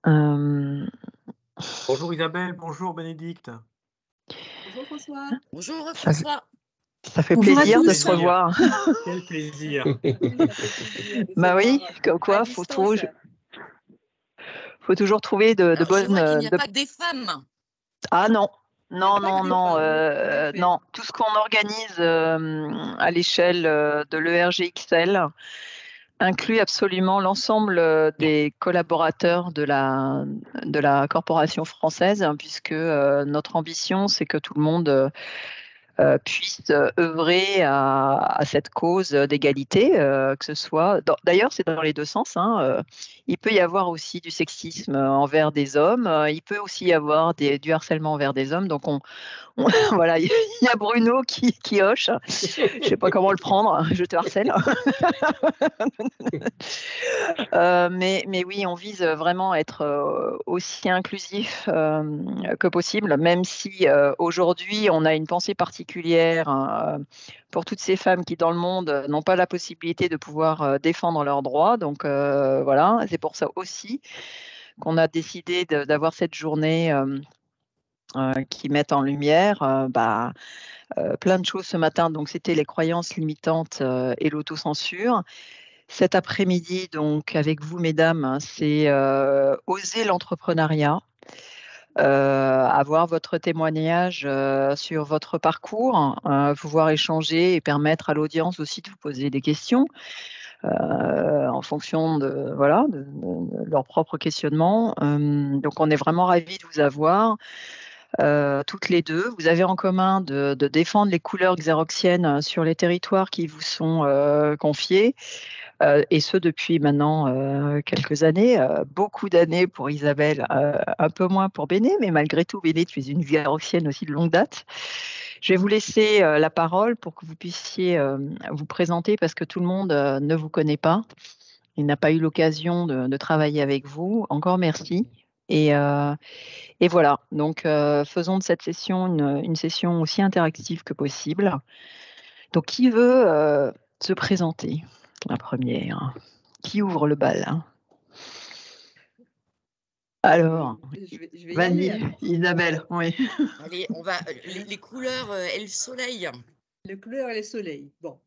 Hem, Bonjour Isabelle, bonjour Bénédicte. Bonjour François. Bonjour ça François. ça fait Bonjour à plaisir Quel de tous. se plaisir, revoir. quel plaisir. Oui, ça fait plaisir de se Bah oui, voir comme à quoi, distance. faut toujours trouver de Alors je bonnes, vois qu'il n'y a de pas que des femmes. ah non, Il n'y a non, pas que non, des non, femmes, en effet. non, tout ce qu'on organise, à l'échelle, de l'ERGXL inclut absolument l'ensemble, des collaborateurs de la corporation française, hein, puisque, notre ambition, c'est que tout le monde, puisse œuvrer à cette cause d'égalité, que ce soit d'ailleurs c'est dans les 2 sens, hein, il peut y avoir aussi du sexisme envers des hommes, il peut aussi y avoir du harcèlement envers des hommes, donc voilà, il y a Bruno qui hoche. Je sais pas comment le prendre, je te harcèle. Mais oui, on vise vraiment à être, aussi inclusif, que possible, même si, aujourd'hui, on a une pensée particulière, hein, pour toutes ces femmes qui, dans le monde, n'ont pas la possibilité de pouvoir, défendre leurs droits. Donc, voilà, c'est pour ça aussi qu'on a décidé d'avoir cette journée, qui mette en lumière, plein de choses ce matin. Donc c'était les croyances limitantes, et l'autocensure. Cet après-midi, donc avec vous mesdames, hein, c'est, oser l'entrepreneuriat, avoir votre témoignage, sur votre parcours, pouvoir échanger et permettre à l'audience aussi de vous poser des questions, en fonction de voilà, de leur propre questionnement. Donc on est vraiment ravis de vous avoir, toutes les 2. Vous avez en commun de défendre les couleurs xéroxiennes sur les territoires qui vous sont, confiés. Et ce depuis maintenant, quelques années, beaucoup d'années pour Isabelle, un peu moins pour Béné, mais malgré tout, Béné, tu es une Xéroxienne aussi de longue date. Je vais vous laisser, la parole pour que vous puissiez, vous présenter parce que tout le monde, ne vous connaît pas. Il n'a pas eu l'occasion de travailler avec vous. Encore merci et heu et voilà, donc faisons de cette session une session aussi interactive que possible. Donc qui veut, se présenter? La première. Qui ouvre le bal, hein? Alors, Je vais y aller vas-y, alors. Isabelle, oui. Allez, on va les couleurs et le soleil. Les couleurs et le soleil. Bon.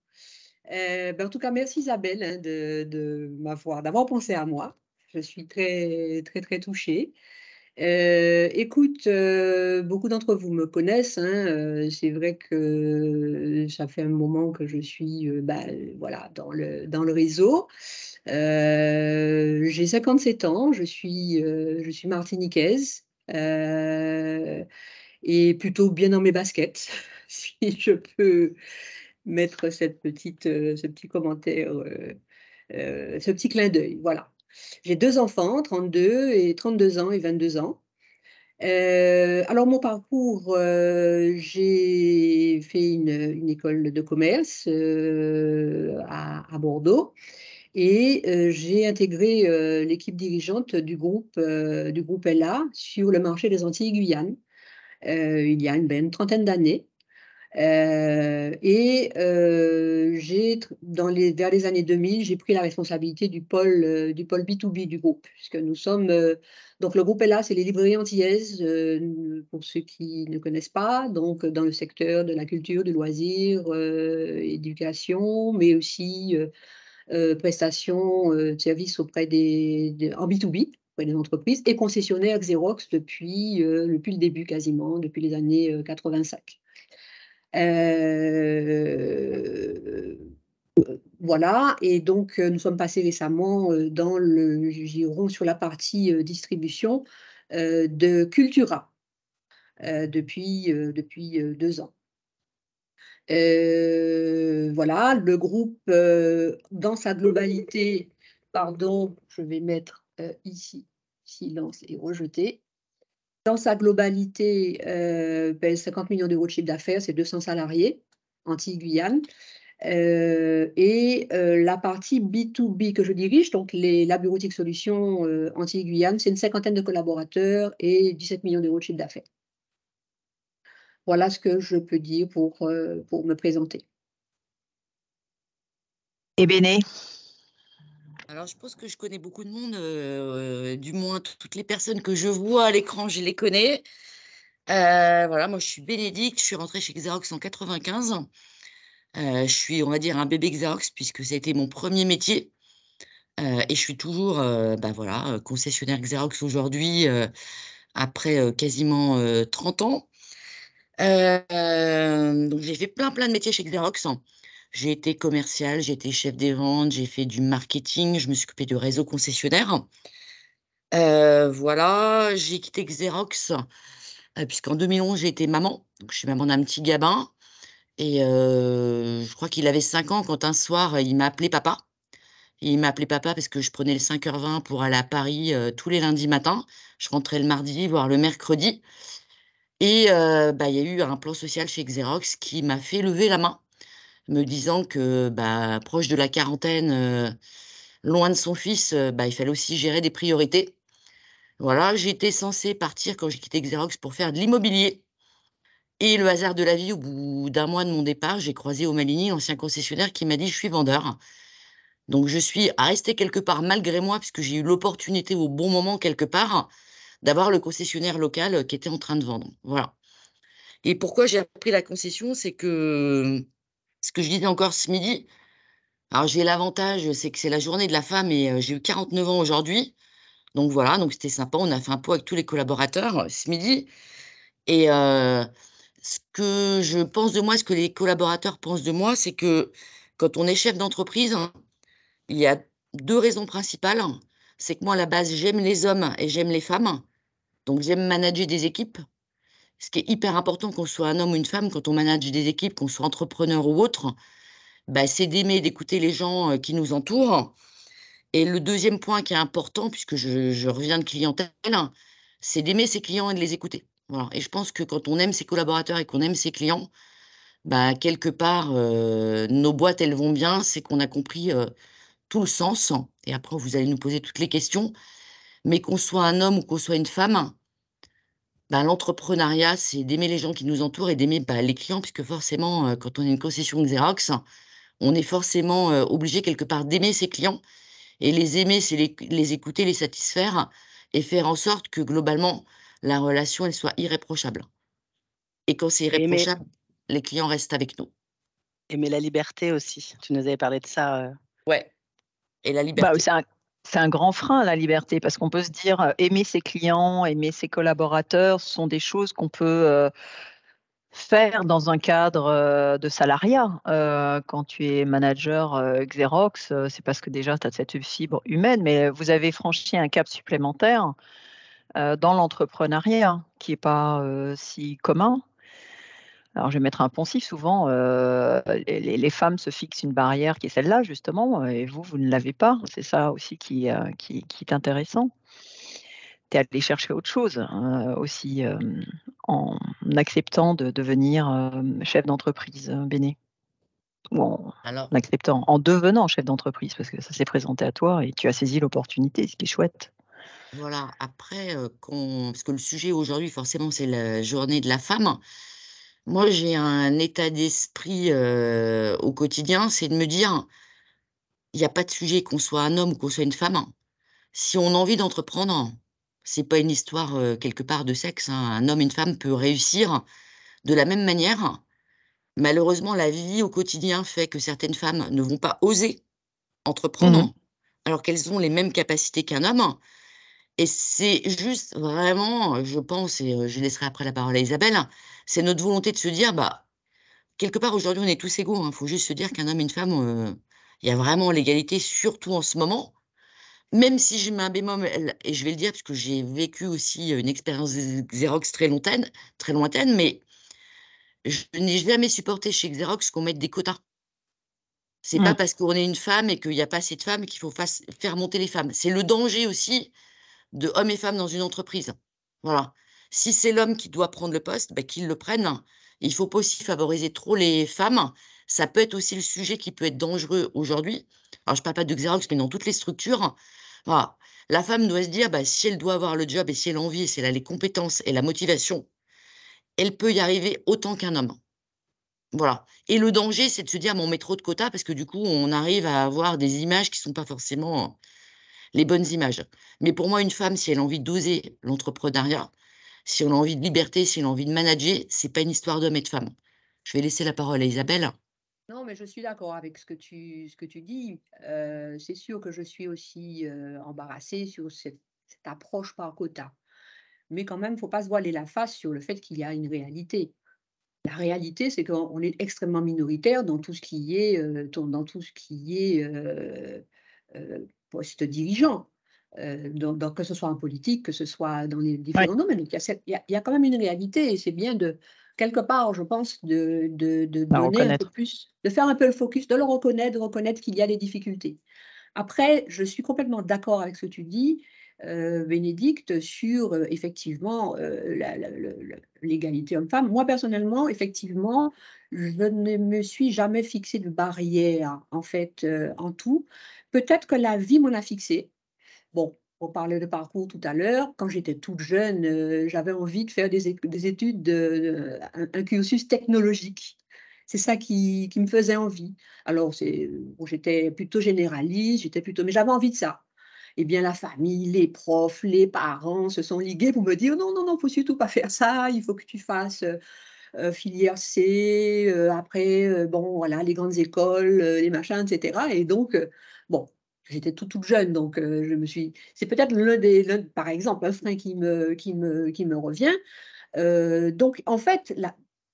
En tout cas, merci Isabelle hein, d'avoir pensé à moi. Je suis très, très, très touchée. Écoute, beaucoup d'entre vous me connaissent, hein, c'est vrai que ça fait un moment que je suis, voilà, dans le réseau. J'ai 57 ans, je suis martiniquaise, et plutôt bien dans mes baskets, si je peux mettre ce petit commentaire, ce petit clin d'œil, voilà. J'ai 2 enfants, 32 ans et 22 ans. Alors mon parcours, j'ai fait une école de commerce, à Bordeaux et j'ai intégré, l'équipe dirigeante du groupe LA sur le marché des Antilles-Guyane, il y a une trentaine d'années. J'ai tr dans les vers les années 2000, j'ai pris la responsabilité du pôle B2B du groupe, puisque nous sommes, donc le groupe est là, c'est les librairies antillaises, pour ceux qui ne connaissent pas, donc dans le secteur de la culture, du loisir, éducation, mais aussi, prestations, de services auprès en B2B, auprès des entreprises et concessionnaire Xerox depuis le début quasiment, depuis les années, 85. Heu, voilà et donc nous sommes passés récemment, dans le giron sur la partie, distribution, de Cultura, depuis 2 ans. Voilà, le groupe, dans sa globalité pardon, je vais mettre, ici silence et rejeter. Dans sa globalité, 50 millions d'euros de chiffre d'affaires, c'est 200 salariés, Antilles-Guyane. La partie B2B que je dirige, donc la bureautique solutions, Antilles-Guyane, c'est une cinquantaine de collaborateurs et 17 millions d'euros de chiffre d'affaires. Voilà ce que je peux dire pour me présenter. Et Béné? Alors, je pense que je connais beaucoup de monde, du moins toutes les personnes que je vois à l'écran, je les connais. Voilà, moi, je suis Bénédicte, je suis rentrée chez Xerox en 95. Je suis, on va dire, un bébé Xerox puisque ça a été mon premier métier. Et je suis toujours, voilà, concessionnaire Xerox aujourd'hui, après, quasiment, 30 ans. Donc j'ai fait plein de métiers chez Xerox. J'ai été commerciale, j'ai été chef des ventes, j'ai fait du marketing, je me suis occupée du réseau concessionnaire. Voilà, j'ai quitté Xerox, puisqu'en 2011, j'ai été maman. Donc je suis maman d'un petit gamin et je crois qu'il avait 5 ans quand un soir, il m'a appelé papa. Il m'a appelé papa parce que je prenais le 5h20 pour aller à Paris, tous les lundis matins. Je rentrais le mardi, voire le mercredi et il y a eu un plan social chez Xerox qui m'a fait lever la main, me disant que, proche de la quarantaine, loin de son fils, il fallait aussi gérer des priorités. Voilà, j'étais censée partir quand j'ai quitté Xerox pour faire de l'immobilier et le hasard de la vie, au bout d'un mois de mon départ, j'ai croisé Omalini, l'ancien concessionnaire, qui m'a dit: «Je suis vendeur». Donc je suis restée quelque part malgré moi, puisque j'ai eu l'opportunité au bon moment quelque part, d'avoir le concessionnaire local, qui était en train de vendre. Voilà. Et pourquoi j'ai appris la concession? C'est que, ce que je disais encore ce midi, alors j'ai l'avantage, c'est que c'est la journée de la femme et j'ai eu 49 ans aujourd'hui. Donc voilà, donc c'était sympa. On a fait un pot avec tous les collaborateurs, ce midi et ce que je pense de moi, ce que les collaborateurs pensent de moi, c'est que quand on est chef d'entreprise, hein, il y a 2 raisons principales. C'est que moi, à la base, j'aime les hommes et j'aime les femmes, donc j'aime manager des équipes. Ce qui est hyper important, qu'on soit un homme ou une femme, quand on manage des équipes, qu'on soit entrepreneur ou autre, c'est d'aimer, d'écouter les gens, qui nous entourent. Et le deuxième point qui est important, puisque je reviens de clientèle, c'est d'aimer ses clients et de les écouter. Voilà, et je pense que quand on aime ses collaborateurs et qu'on aime ses clients, quelque part, nos boîtes, elles vont bien, c'est qu'on a compris, tout le sens. Et après, vous allez nous poser toutes les questions, mais qu'on soit un homme ou qu'on soit une femme, l'entrepreneuriat, c'est d'aimer les gens qui nous entourent et d'aimer, les clients, puisque forcément, quand on est une concession Xerox, on est forcément, obligé quelque part d'aimer ses clients et les aimer, c'est les écouter, les satisfaire et faire en sorte que globalement, la relation, elle soit irréprochable. Et quand c'est Aimer irréprochable, les clients restent avec nous. aimer la liberté aussi. Tu nous avais parlé de ça, Ouais, et la Bah, liberté. c'est un grand frein, la liberté, parce qu'on peut se dire, aimer ses clients, aimer ses collaborateurs, ce sont des choses qu'on peut, faire dans un cadre, de salariat. Quand tu es manager, Xerox, c'est parce que déjà tu as cette fibre humaine, mais vous avez franchi un cap supplémentaire, dans l'entrepreneuriat qui est pas, si commun. Alors je vais mettre un poncif, souvent, les femmes se fixent une barrière qui est celle-là justement, et vous, vous ne l'avez pas. C'est ça aussi qui est intéressant. Tu es allé chercher autre chose, aussi, en acceptant de devenir, chef d'entreprise, Béné? Ou en Alors acceptant, en devenant chef d'entreprise, parce que ça s'est présenté à toi et tu as saisi l'opportunité, ce qui est chouette. voilà, après, parce que le sujet aujourd'hui, forcément, c'est la journée de la femme. Moi, j'ai un état d'esprit, au quotidien, c'est de me dire: «Il y a pas de sujet, qu'on soit un homme ou qu'on soit une femme, si on a envie d'entreprendre, c'est pas une histoire, quelque part de sexe, hein. Un homme, une femme peut réussir de la même manière. Malheureusement, la vie au quotidien fait que certaines femmes ne vont pas oser Mmh. entreprendre, alors qu'elles ont les mêmes capacités qu'un homme et c'est juste vraiment, je pense et je laisserai après la parole à Isabelle, c'est notre volonté de se dire, quelque part aujourd'hui on est tous égaux, hein. Faut juste se dire qu'un homme et une femme, il y a vraiment l'égalité, surtout en ce moment. Même si je mets un bémol et je vais le dire parce que j'ai vécu aussi, une expérience Xerox très lointaine, mais je n'ai jamais supporté chez Xerox qu'on mette des quotas. C'est pas Mmh. parce qu'on est une femme et qu'il y a pas assez de femmes qu'il faut faire monter les femmes. C'est le danger aussi de hommes et femmes dans une entreprise. Voilà. Si c'est l'homme qui doit prendre le poste, qu'il le prenne. Il faut pas aussi favoriser trop les femmes. Ça peut être aussi le sujet qui peut être dangereux aujourd'hui. Alors je parle pas de Xerox, mais dans toutes les structures. Voilà. La femme doit se dire, si elle doit avoir le job et si elle a envie et si elle a les compétences et la motivation, elle peut y arriver autant qu'un homme. Voilà. Et le danger, c'est de se dire, bon, on met trop de quotas parce que du coup, on arrive à avoir des images qui sont pas forcément les bonnes images. Mais pour moi, une femme, si elle a envie d'oser l'entrepreneuriat, si elle a envie de liberté, si elle a envie de manager, c'est pas une histoire d'homme et de femme. Je vais laisser la parole à Isabelle. Non, mais je suis d'accord avec ce que tu dis. C'est sûr que je suis aussi embarrassée sur cette approche par quota. Mais quand même, il ne faut pas se voiler la face sur le fait qu'il y a une réalité. La réalité, c'est qu'on est extrêmement minoritaire dans tout ce qui est, dans tout ce qui est poste dirigeant, que ce soit en politique, que ce soit dans les Ouais. différents domaines. Donc, il y a quand même une réalité et c'est bien de, quelque part, je pense, de À donner un peu reconnaître. plus, de faire un peu le focus, de le reconnaître, de reconnaître qu'il y a des difficultés. Après, je suis complètement d'accord avec ce que tu dis, Bénédicte, sur effectivement l'égalité homme-femme. Moi, personnellement, effectivement, je ne me suis jamais fixé de barrière, en fait, en tout. Peut-être que la vie m'en a fixé. Bon, on parlait de parcours tout à l'heure. Quand j'étais toute jeune, j'avais envie de faire des études, un cursus technologique. C'est ça qui me faisait envie. Alors, bon, j'étais plutôt généraliste, mais j'avais envie de ça. Eh bien, la famille, les profs, les parents se sont ligués pour me dire non, non, non, il ne faut surtout pas faire ça, il faut que tu fasses filière C, après, bon, voilà, les grandes écoles, les machins, etc. Et donc, bon, j'étais toute jeune, donc c'est peut-être par exemple, un frein qui me revient. Donc, en fait,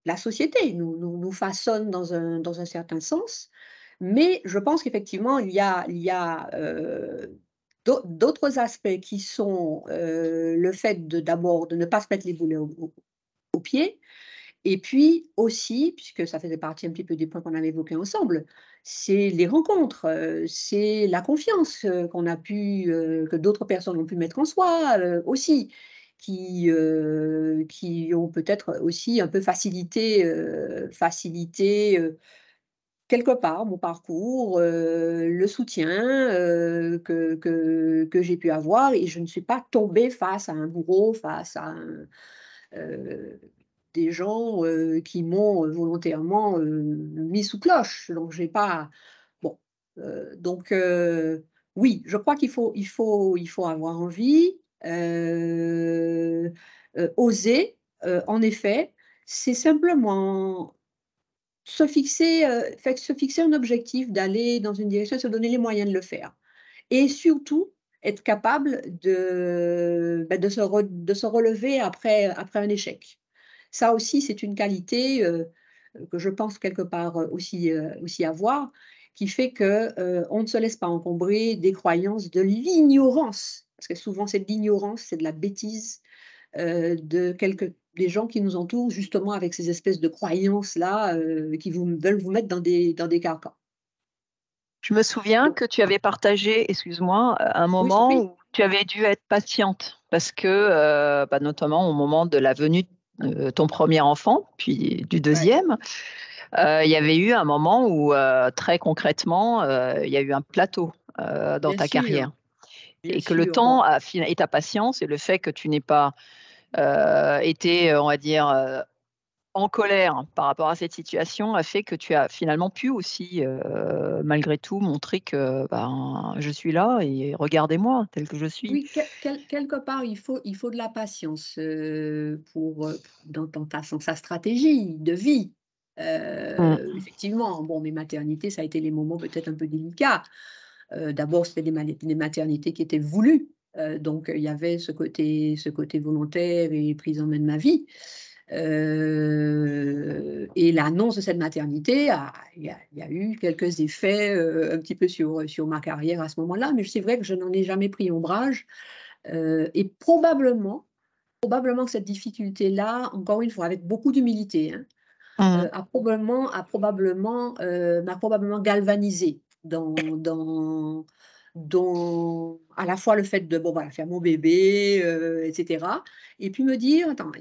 la société nous façonne dans un certain sens, mais je pense qu'effectivement, il y a d'autres aspects qui sont le fait d'abord de ne pas se mettre les boulets au pied, et puis aussi, puisque ça faisait partie un petit peu des points qu'on avait évoqués ensemble, c'est les rencontres, c'est la confiance que d'autres personnes ont pu mettre en soi aussi, qui ont peut-être aussi un peu facilité quelque part mon parcours, le soutien que j'ai pu avoir, et je ne suis pas tombée face à un bourreau, face à euh, des gens qui m'ont volontairement mis sous cloche. Donc, j'ai pas. Bon. Donc, oui, je crois qu'il faut avoir envie, oser, en effet. C'est simplement se fixer un objectif, d'aller dans une direction, se donner les moyens de le faire. Et surtout, être capable de se relever après un échec. Ça aussi, c'est une qualité que je pense quelque part aussi avoir, qui fait qu'on ne se laisse pas encombrer des croyances, de l'ignorance, parce que souvent c'est de l'ignorance, c'est de la bêtise des gens qui nous entourent, justement avec ces espèces de croyances-là qui veulent vous mettre dans des carcans. Je me souviens que tu avais partagé, excuse-moi, un Oui, je t'en moment prie. où tu avais dû être patiente parce que, notamment au moment de la venue de ton premier enfant, puis du Ouais. deuxième, il y avait eu un moment où, très concrètement, il y a eu un plateau dans Bien ta sûr, carrière bien et que le sûr. Bon, temps et ta patience et le fait que tu n'aies pas été, on va dire, en colère par rapport à cette situation a fait que tu as finalement pu aussi, malgré tout, montrer que, ben, je suis là et regardez-moi tel que je suis. oui, quelque part, il faut de la patience dans sa stratégie de vie. Mmh. Effectivement, bon, mes maternités, ça a été les moments peut-être un peu délicats. D'abord, c'était des maternités qui étaient voulues. Donc, il y avait ce côté volontaire et prise en main de ma vie. Et l'annonce de cette maternité, il y a eu quelques effets un petit peu sur ma carrière à ce moment-là, mais c'est vrai que je n'en ai jamais pris ombrage. Et probablement que cette difficulté-là, encore une fois, avec beaucoup d'humilité, hein, Mmh. m'a probablement galvanisée à la fois le fait de bon, voilà, faire mon bébé, etc. Et puis me dire, attends,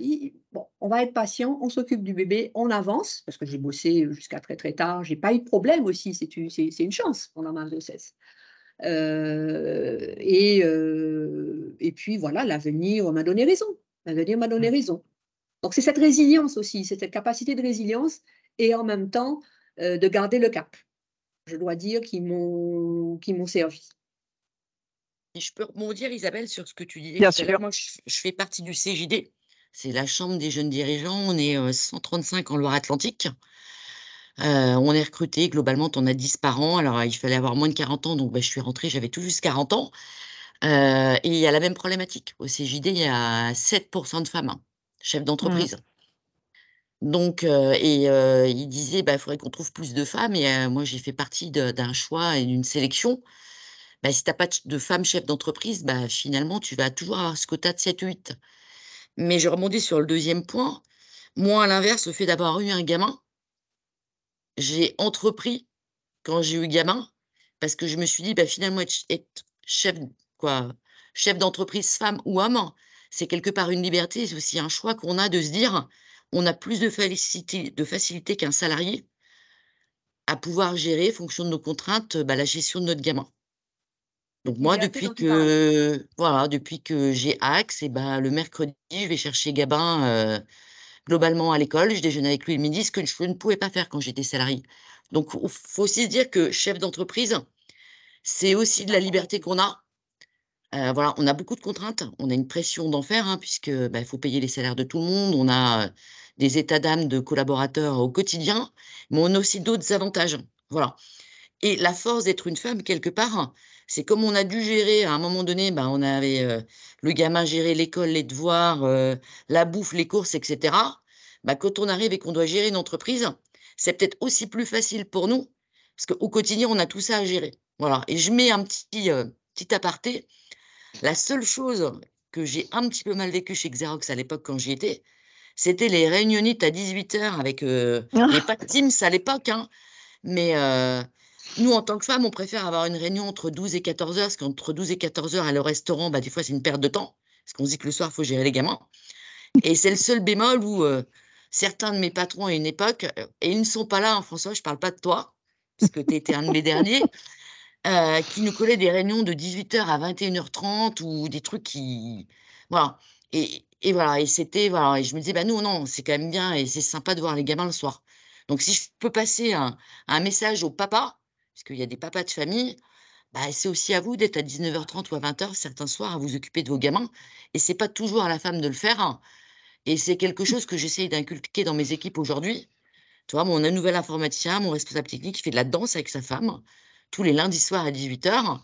bon, on va être patient, on s'occupe du bébé, on avance, parce que j'ai bossé jusqu'à très très tard, j'ai pas eu de problème aussi, c'est une chance pendant ma grossesse. Et puis voilà, l'avenir m'a donné raison. L'avenir m'a donné raison. Donc c'est cette résilience aussi, cette capacité de résilience et en même temps de garder le cap. Je dois dire qu'ils m'ont servi. Et je peux rebondir, Isabelle, sur ce que tu disais Bien tout à l'heure. sûr. Moi, je fais partie du CJD. C'est la Chambre des jeunes dirigeants. On est 135 en Loire-Atlantique. On est recruté. Globalement, on a 10 par an. Alors, il fallait avoir moins de 40 ans. Donc, je suis rentrée, j'avais tout juste 40 ans. Et il y a la même problématique. Au CJD, il y a 7% de femmes, chefs d'entreprise. Donc, il disait, il faudrait qu'on trouve plus de femmes. Et moi, j'ai fait partie d'un choix et d'une sélection. Si tu n'as pas de femmes chefs d'entreprise, finalement, tu vas toujours avoir ce quota de 7-8. Mais je rebondis sur le deuxième point. Moi, à l'inverse, le fait d'avoir eu un gamin, j'ai entrepris quand j'ai eu gamin, parce que je me suis dit, finalement, être chef, chef d'entreprise, femme ou homme, c'est quelque part une liberté, c'est aussi un choix qu'on a de se dire, on a plus de facilité qu'un salarié à pouvoir gérer, fonction de nos contraintes, la gestion de notre gamin. Donc moi, Liberté dont tu parles. depuis que j'ai Axe, le mercredi, je vais chercher Gabin globalement à l'école, je déjeune avec lui le midi, ce que je ne pouvais pas faire quand j'étais salariée. Donc, il faut aussi se dire que chef d'entreprise, c'est aussi de la liberté qu'on a. On a beaucoup de contraintes, on a une pression d'enfer, puisque il faut payer les salaires de tout le monde, on a des états d'âme de collaborateurs au quotidien, mais on a aussi d'autres avantages. Voilà. Et la force d'être une femme, quelque part, c'est comme on a dû gérer, à un moment donné, on avait le gamin gérer l'école, les devoirs, la bouffe, les courses, etc. Quand on arrive et qu'on doit gérer une entreprise, c'est peut-être aussi plus facile pour nous, parce qu'au quotidien, on a tout ça à gérer. Voilà. Et je mets un petit aparté. La seule chose que j'ai un petit peu mal vécu chez Xerox à l'époque, quand j'y étais, c'était les réunionites à 18h avec... Il n'y avait pas de Teams à l'époque, mais nous, en tant que femmes, on préfère avoir une réunion entre 12 et 14h, parce qu'entre 12 et 14h, aller au restaurant, des fois, c'est une perte de temps, parce qu'on se dit que le soir, il faut gérer les gamins. Et c'est le seul bémol où certains de mes patrons à une époque, et ils ne sont pas là, François, je ne parle pas de toi, parce que tu étais un de mes derniers, qui nous collaient des réunions de 18h à 21h30 ou des trucs qui... Voilà. Et voilà, et c'était... Voilà, et je me disais, nous, non, c'est quand même bien et c'est sympa de voir les gamins le soir. Donc, si je peux passer un message au papa, parce qu'il y a des papas de famille, c'est aussi à vous d'être à 19h30 ou à 20h certains soirs à vous occuper de vos gamins. Et c'est pas toujours à la femme de le faire. Et c'est quelque chose que j'essaye d'inculquer dans mes équipes aujourd'hui. Tu vois, mon nouvel informaticien, mon responsable technique, il fait de la danse avec sa femme tous les lundis soirs à 18h.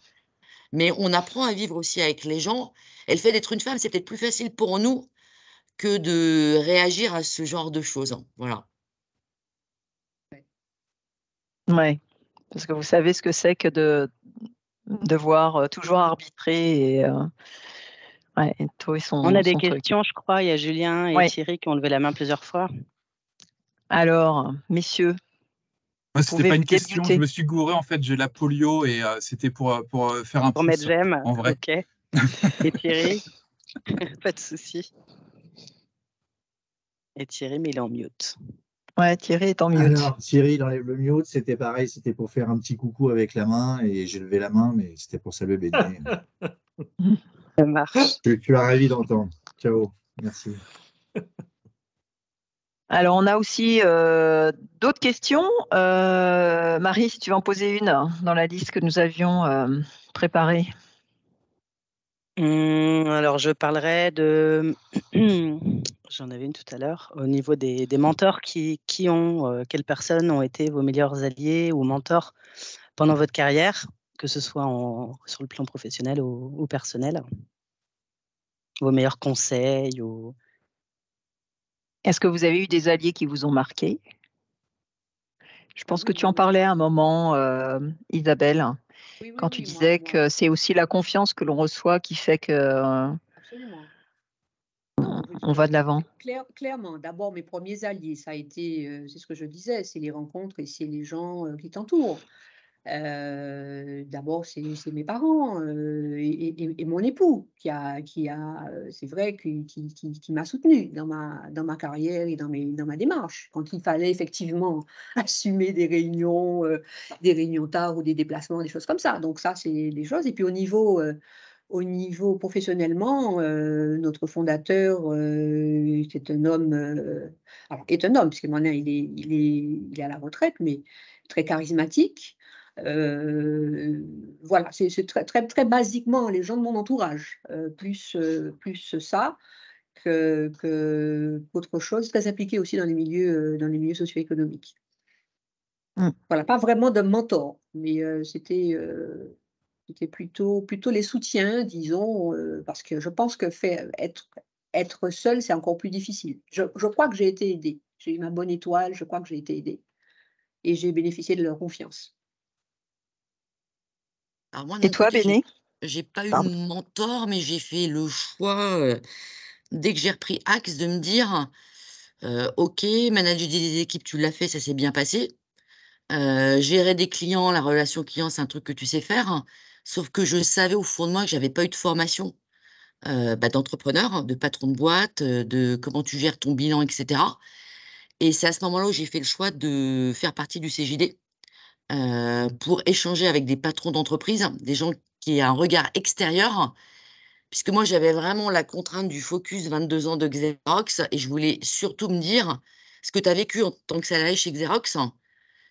Mais on apprend à vivre aussi avec les gens. Et le fait d'être une femme, c'est peut-être plus facile pour nous que de réagir à ce genre de choses. Voilà. Ouais, parce que vous savez ce que c'est que de devoir toujours arbitrer et trouver On a des son truc. questions, je crois. Il y a Julien et Ouais. Thierry qui ont levé la main plusieurs fois. Alors, messieurs, Moi, vous c'était pouvez pas vous une question, débuter. je me suis gouré, en fait, j'ai la polio et c'était pour faire un Pour mettre pouce, j'aime. en vrai. OK. Et Thierry? Pas de souci. Et Thierry, mais il est en mute. Ouais, Thierry est en mute. Alors, Thierry, dans le mute, c'était pareil, c'était pour faire un petit coucou avec la main et j'ai levé la main, mais c'était pour saluer Béné. Ça marche. Tu es ravi d'entendre. Ciao, merci. Alors, on a aussi d'autres questions. Marie, si tu veux en poser une dans la liste que nous avions préparée. Alors, je parlerai de... J'en avais une tout à l'heure. Au niveau des mentors, quelles personnes ont été vos meilleurs alliés ou mentors pendant votre carrière, que ce soit sur le plan professionnel ou personnel? Vos meilleurs conseils ou... Est-ce que vous avez eu des alliés qui vous ont marqué? Je pense que tu en parlais à un moment, Isabelle, quand tu disais que c'est aussi la confiance que l'on reçoit qui fait que Absolument. on va de l'avant. Clairement, d'abord, mes premiers alliés, ça a été, c'est ce que je disais, c'est les rencontres et c'est les gens qui t'entourent. D'abord, c'est mes parents et mon époux c'est vrai, qui m'a soutenue dans ma carrière et dans ma démarche. Quand il fallait effectivement assumer des réunions tard ou des déplacements, des choses comme ça. Donc ça, c'est des choses. Et puis au au niveau professionnellement, notre fondateur, c'est un homme, alors est un homme, parce que maintenant il est à la retraite, mais très charismatique. Voilà, c'est très, très, très basiquement les gens de mon entourage, plus ça qu'autre chose, très appliqué aussi dans les milieux socio-économiques. Mmh. Voilà, pas vraiment de mentor, mais c'était plutôt les soutiens, disons, parce que je pense que être seule, c'est encore plus difficile. Je crois que j'ai été aidée. J'ai eu ma bonne étoile, je crois que j'ai été aidée et j'ai bénéficié de leur confiance. Alors moi, de Et mon toi, côté, Béné? j'ai pas eu de Pardon. mentor, mais j'ai fait le choix, dès que j'ai repris Axe, de me dire, «OK, manager des équipes, tu l'as fait, ça s'est bien passé. Gérer des clients, la relation client, c'est un truc que tu sais faire». Sauf que je savais au fond de moi que j'avais pas eu de formation, d'entrepreneur, de patron de boîte, de comment tu gères ton bilan et cetera, et c'est à ce moment-là où j'ai fait le choix de faire partie du CJD, pour échanger avec des patrons d'entreprise, des gens qui aient un regard extérieur. Puisque moi, j'avais vraiment la contrainte du focus 22 ans de Xerox et je voulais surtout me dire: «Ce que tu as vécu en tant que salarié chez Xerox,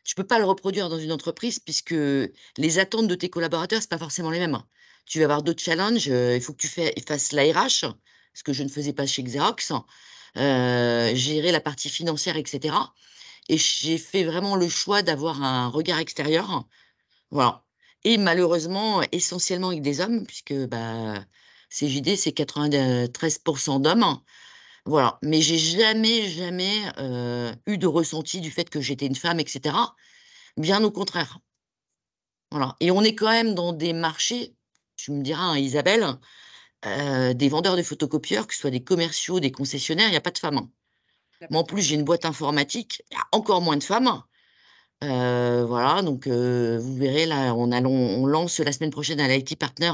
tu peux pas le reproduire dans une entreprise puisque les attentes de tes collaborateurs, c'est pas forcément les mêmes. Tu vas avoir d'autres challenges, il faut que tu fasses l'ARH, ce que je ne faisais pas chez Xerox, gérer la partie financière et cetera, et j'ai fait vraiment le choix d'avoir un regard extérieur, voilà, et malheureusement, essentiellement avec des hommes puisque, CJD, c'est 93 d'hommes. Voilà, mais j'ai jamais, jamais, eu de ressenti du fait que j'étais une femme et cetera. Bien au contraire, voilà, et on est quand même dans des marchés, tu me diras, hein, Isabelle, des vendeurs de photocopieurs, que ce soit des commerciaux, des concessionnaires, il y a pas de femmes, hein. Il y a pas Moi, en de plus, femme. j'ai une boîte informatique, il y a encore moins de femmes. Voilà, donc vous verrez là, on lance la semaine prochaine à l'IT Partner,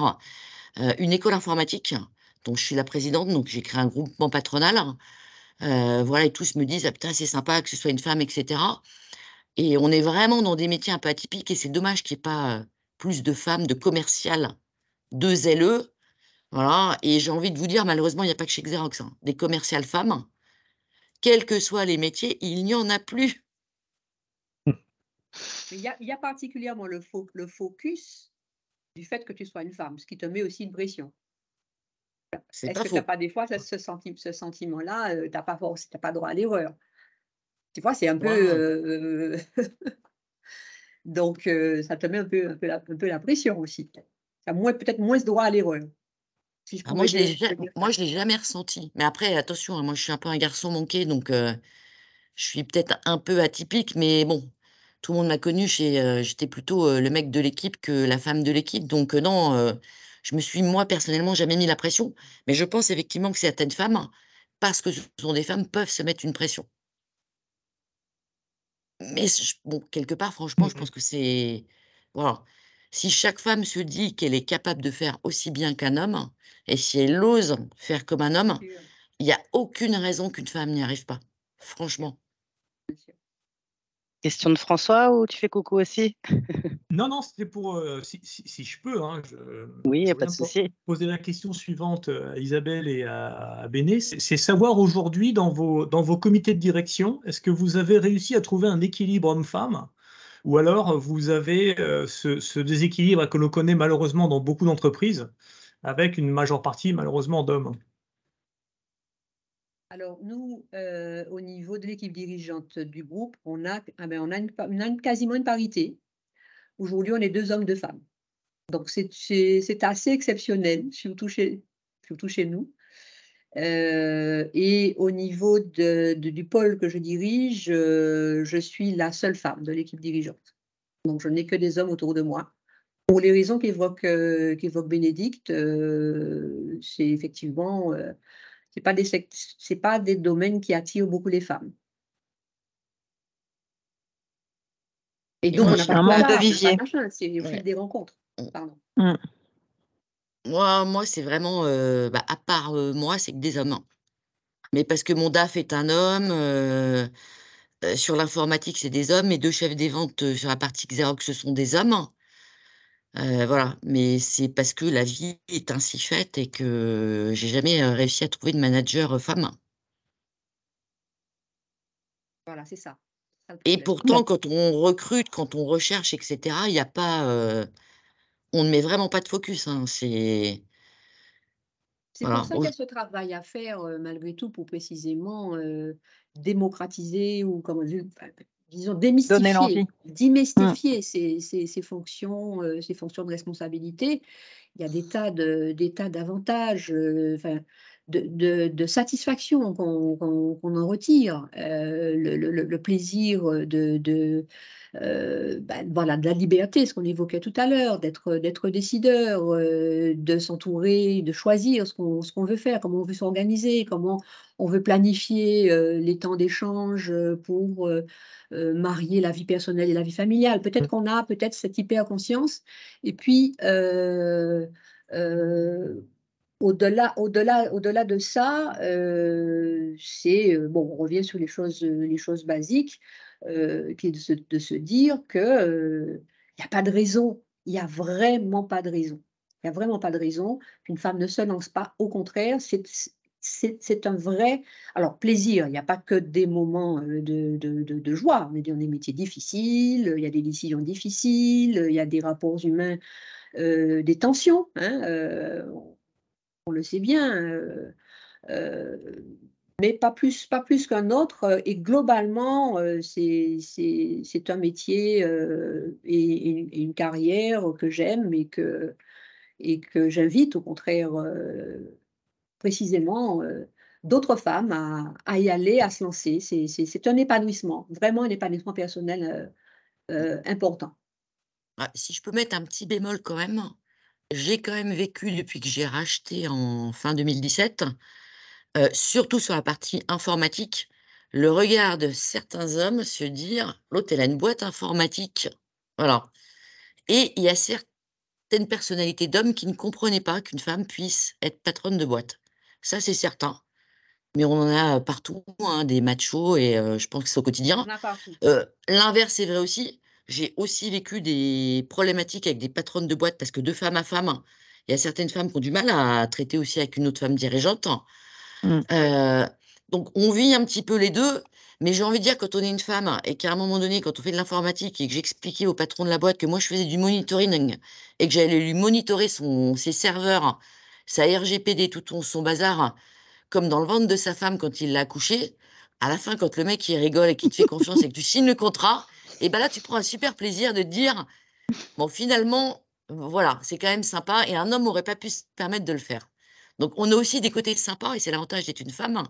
une école informatique dont je suis la présidente, donc j'ai créé un groupement patronal. Voilà, et tous me disent: «Ah putain, c'est sympa que ce soit une femme et cetera», et on est vraiment dans des métiers un peu atypiques et c'est dommage qu'il y ait pas, plus de femmes, de commerciales, 2 LE, voilà, et j'ai envie de vous dire malheureusement, il y a pas que chez Xerox, hein. Des commerciales femmes, quels que soient les métiers, il n'y en a plus. Mais il y a particulièrement le focus du fait que tu sois une femme, ce qui te met aussi une pression. C'est Est-ce pas que tu as faux. pas des fois ce sentiment-là, tu pas droit à l'erreur? Des fois, c'est un peu, Waouh! donc ça te met un peu la pression aussi. Tu as peut-être moins ce droit à l'erreur, si je Ah moi pouvais dire ça. je l'ai jamais ressenti. Mais après attention, hein, moi je suis un peu un garçon manqué, donc je suis peut-être un peu atypique, mais bon, tout le monde m'a connue j'étais plutôt, le mec de l'équipe que la femme de l'équipe, donc non, je me suis moi personnellement jamais mis la pression. Mais je pense effectivement que certaines femmes, parce que ce sont des femmes, peuvent se mettre une pression. Mais bon, quelque part, franchement, je pense Mmh. que c'est voilà. Si chaque femme se dit qu'elle est capable de faire aussi bien qu'un homme et si elle ose faire comme un homme, Sûr, il y a aucune raison qu'une femme n'y arrive pas, bien sûr, franchement. bien sûr. Question de François ou tu fais coucou aussi? Non, non, c'était pour, si je peux, hein, Oui, y je a veux pas bien de souci. poser la question suivante, à Isabelle et à Béné. C'est savoir aujourd'hui dans vos comités de direction, est-ce que vous avez réussi à trouver un équilibre homme-femme? Ou alors, vous avez, ce déséquilibre que l'on connaît malheureusement dans beaucoup d'entreprises, avec une majeure partie malheureusement d'hommes? Alors nous, au niveau de l'équipe dirigeante du groupe, on a quasiment une parité. Aujourd'hui, on est 2 hommes, 2 femmes. Donc c'est assez exceptionnel, surtout chez nous. Et au niveau du pôle que je dirige, je suis la seule femme de l'équipe dirigeante. Donc je n'ai que des hommes autour de moi. Pour les raisons qu'évoque Bénédicte, c'est effectivement, c'est pas des domaines qui attirent beaucoup les femmes. Et Et donc moi, on Mmh. n'a je pas Un de manque de quota, on n'a pas de vivier. machin, c'est au ouais, fil des rencontres. mmh, Pardon. Mmh. moi, c'est vraiment, à part, moi, c'est que des hommes, hein. Mais parce que mon DAF est un homme, sur l'informatique, c'est des hommes, mes 2 chefs des ventes, sur la partie Xerox, ce sont des hommes. Voilà, mais c'est parce que la vie est ainsi faite et que j'ai jamais réussi à trouver de manager femme. Voilà, c'est ça. C'est ça le Et problème. pourtant, quand on recrute, quand on recherche, etc., il n'y a pas, on ne met vraiment pas de focus, hein. C'est C'est pour voilà. ça qu'il y a ce travail à faire, malgré tout, pour précisément, démocratiser ou comment dire, enfin, disons Donner l'envie. Mmh. ces fonctions de responsabilité. Il y a des tas d'avantages, enfin, de satisfaction qu'on en retire. Le plaisir, voilà, de la liberté, ce qu'on évoquait tout à l'heure, d'être décideur, de s'entourer, de choisir ce qu'on veut faire, comment on veut s'organiser, comment on veut planifier, les temps d'échange, pour, marier la vie personnelle et la vie familiale. Peut-être qu'on a peut-être cette hyper conscience et puis, au-delà de ça, c'est, bon, on revient sur les choses basiques, qui est de se dire que, il y a pas de raison, il y a vraiment pas de raison. Il y a vraiment pas de raison qu'une femme ne se lance pas. Au contraire, c'est un vrai alors plaisir, il n'y a pas que des moments, de joie. On est dans des métiers difficiles, il y a des décisions difficiles, il y a des rapports humains, des tensions, hein, on le sait bien, mais pas plus qu'un autre, et globalement, c'est un métier, et une carrière que j'aime et que j'invite au contraire, précisément, d'autres femmes à y aller, à se lancer. C'est un épanouissement, vraiment un épanouissement personnel, important. Ah, si je peux mettre un petit bémol quand même, j'ai quand même vécu depuis que j'ai racheté en fin 2017, surtout sur la partie informatique, le regard de certains hommes se dire: «L'autre, elle a une boîte informatique». Voilà, et il y a certaines personnalités d'hommes qui ne comprenaient pas qu'une femme puisse être patronne de boîte. Ça, c'est certain, mais on en a partout, hein, des machos et je pense que c'est au quotidien. On a partout. L'inverse est vrai aussi. J'ai aussi vécu des problématiques avec des patronnes de boîte parce que de femme à femme, il y a certaines femmes qui ont du mal à traiter aussi avec une autre femme dirigeante. Mmh. Heu, donc on vit un petit peu les 2, mais j'ai envie de dire quand on est une femme et qu'à un moment donné, quand on fait de l'informatique et que j'expliquais au patron de la boîte que moi je faisais du monitoring et que j'allais lui monitorer ses serveurs, sa RGPD, tout son bazar, comme dans le ventre de sa femme quand il l'a accouchée, à la fin, quand le mec il rigole et qu'il te fait confiance et que tu signes le contrat, et ben là, tu prends un super plaisir de te dire: «Bon finalement, voilà, c'est quand même sympa et un homme aurait pas pu se permettre de le faire». Donc on a aussi des côtés sympas et c'est l'avantage d'être une femme.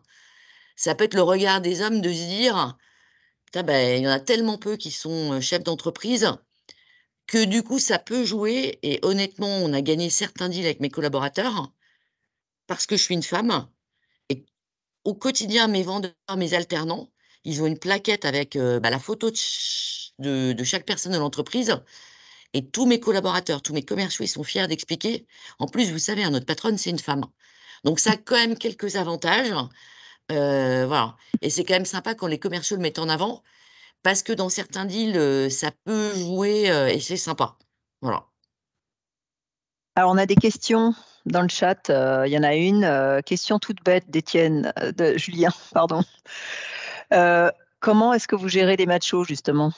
Ça peut être le regard des hommes de se dire: «Putain, ben il y en a tellement peu qui sont, chefs d'entreprise», que du coup ça peut jouer et honnêtement, on a gagné certains deals avec mes collaborateurs parce que je suis une femme et au quotidien, mes vendeurs, mes alternants, ils ont une plaquette avec, bah, la photo de chaque personne de l'entreprise et tous mes collaborateurs, tous mes commerciaux, ils sont fiers d'expliquer. En plus, vous savez, hein, notre patronne, c'est une femme. Donc ça a quand même quelques avantages, voilà, et c'est quand même sympa quand les commerciaux le mettent en avant parce que dans certains deals, ça peut jouer, et c'est sympa. Voilà. Alors on a des questions dans le chat, il y en a une, question toute bête d'Étienne, de Julien, pardon. Comment est-ce que vous gérez les machos justement?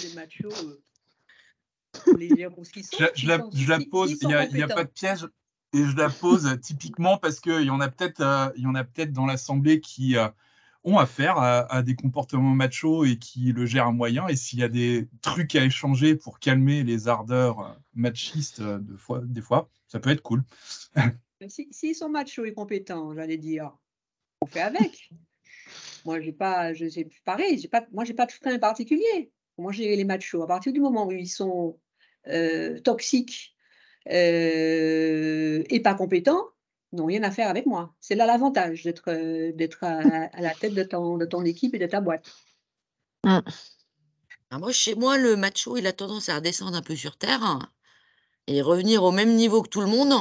Les machos, on les gère pour ce qu'ils sont. Je la pose, S'ils il sont y a pas compétents. de piège, et je la pose typiquement parce qu'il y en a peut-être dans l'Assemblée qui ont affaire à des comportements machos et qui le gèrent moyen. Et s'il y a des trucs à échanger pour calmer les ardeurs machistes des fois, ça peut être cool. S'ils sont machos et compétents, j'allais dire, on fait avec. Moi, c'est pareil, j'ai pas de frein particulier. Pour moi, j'ai les machos. À partir du moment où ils sont, toxiques, et pas compétents, ils n'ont rien à faire avec moi. C'est là l'avantage d'être à la tête de ton équipe et de ta boîte. Mmh. Ah moi, chez moi, le macho, il a tendance à redescendre un peu sur terre et revenir au même niveau que tout le monde.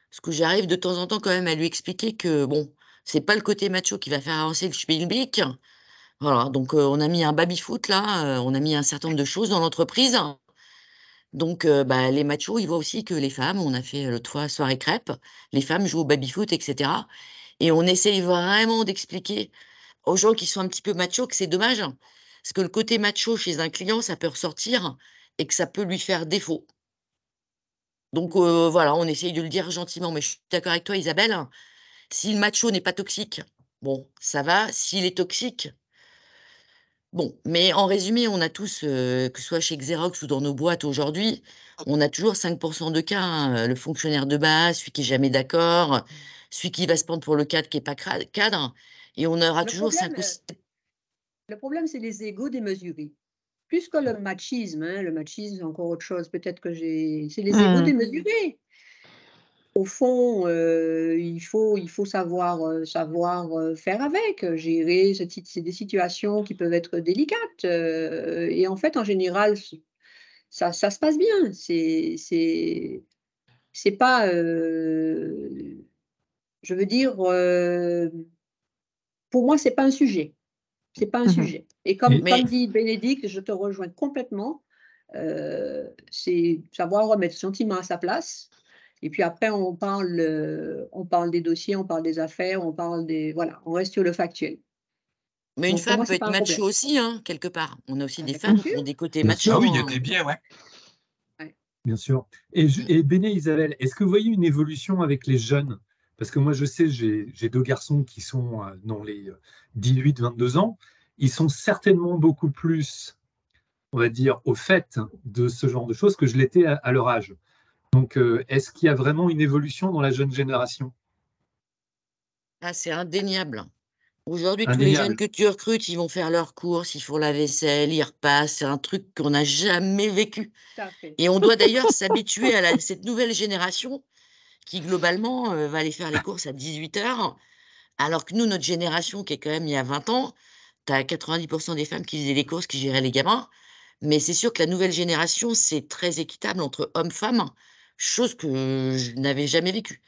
Parce que j'arrive de temps en temps quand même à lui expliquer que bon, c'est pas le côté macho qui va faire avancer le schmilblick. Voilà, donc on a mis un baby-foot là, on a mis un certain nombre de choses dans l'entreprise. Donc bah, les machos, ils voient aussi que les femmes, on a fait l'autre fois soirée crêpe, les femmes jouent au baby-foot, etc. Et on essaye vraiment d'expliquer aux gens qui sont un petit peu machos que c'est dommage, parce que le côté macho chez un client, ça peut ressortir et que ça peut lui faire défaut. Donc voilà, on essaye de le dire gentiment, mais je suis d'accord avec toi, Isabelle. Si le macho n'est pas toxique, bon, ça va. S'il est toxique, bon. Mais en résumé, on a tous, que ce soit chez Xerox ou dans nos boîtes aujourd'hui, on a toujours 5% de cas, hein, le fonctionnaire de base, celui qui est jamais d'accord, celui qui va se prendre pour le cadre qui est pas cadre, et on aura Le toujours 5 problème, ou 6. le problème, c'est les égos démesurés. Plus que le machisme, hein, le machisme, c'est encore autre chose. Peut-être que c'est les égos démesurés. Au fond, il faut savoir faire avec, gérer c'est des situations qui peuvent être délicates. Et en fait, en général, ça se passe bien. C'est pas, je veux dire, pour moi, c'est pas un sujet. C'est pas un sujet. Et comme, Mais comme dit Bénédicte, je te rejoins complètement. C'est savoir remettre gentiment à sa place. Et puis après, on parle des dossiers, on parle des affaires, on parle des. Voilà, on reste sur le factuel. une Donc pour femme moi, peut c'est pas être un problème. macho aussi, hein, quelque part. On a aussi Ah des ben, bien femmes sûr. qui ont des côtés Bien machos, Ah sûr, oui, il y a hein. des biais, ouais. Ouais. bien sûr. Et Béné, Isabelle, est-ce que vous voyez une évolution avec les jeunes? Parce que moi, je sais, j'ai deux garçons qui sont dans les 18-22 ans. Ils sont certainement beaucoup plus, on va dire, au fait de ce genre de choses que je l'étais à leur âge. Donc, est-ce qu'il y a vraiment une évolution dans la jeune génération? Ah, c'est indéniable. Aujourd'hui, tous les jeunes Indéniable. que tu recrutes, ils vont faire leurs courses, ils font la vaisselle, ils repassent. C'est un truc qu'on n'a jamais vécu. Tout à fait. Et on doit d'ailleurs s'habituer à cette nouvelle génération qui, globalement, va aller faire les courses à 18h. Alors que nous, notre génération, qui est quand même il y a 20 ans, tu as 90% des femmes qui faisaient les courses, qui géraient les gamins. Mais c'est sûr que la nouvelle génération, c'est très équitable entre hommes-femmes, chose que je n'avais jamais vécue.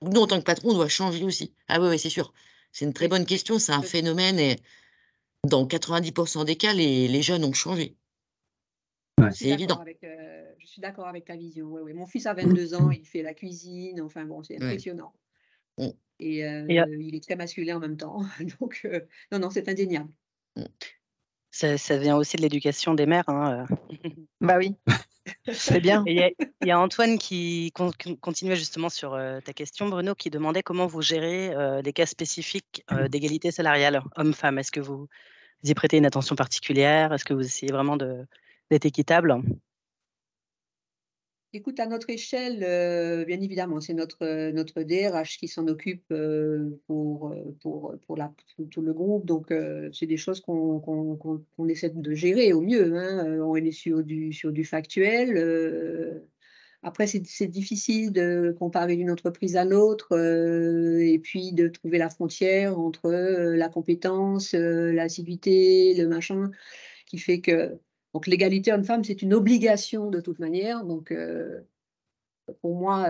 Nous, en tant que patron, on doit changer aussi. Ah oui, oui, c'est sûr. C'est une très Oui, bonne question, c'est un je, phénomène et dans 90% des cas, les jeunes ont changé. Ouais. C'est évident. je suis d'accord avec ta vision. Ouais, ouais. Mon fils a 22 ans, il fait la cuisine. Enfin bon, c'est Ouais. impressionnant. Mm, Et Et il est très masculin en même temps. Donc, non, non, c'est indéniable. mm. ça vient aussi de l'éducation des mères, hein. Bah oui, c'est bien. Et il y a Antoine qui continuait justement sur ta question, Bruno, qui demandait comment vous gérez des cas spécifiques d'égalité salariale homme-femme. Est-ce que vous y prêtez une attention particulière? Est-ce que vous essayez vraiment d'être équitable? Écoute, à notre échelle, bien évidemment, c'est notre DRH qui s'en occupe, pour tout le groupe. Donc, c'est des choses qu'on essaie de gérer au mieux, hein. On est sur du factuel. Après, c'est difficile de comparer d'une entreprise à l'autre, et puis de trouver la frontière entre, la compétence, l'assiduité, le machin, qui fait que donc l'égalité homme-femme, c'est une obligation de toute manière. Donc, pour moi,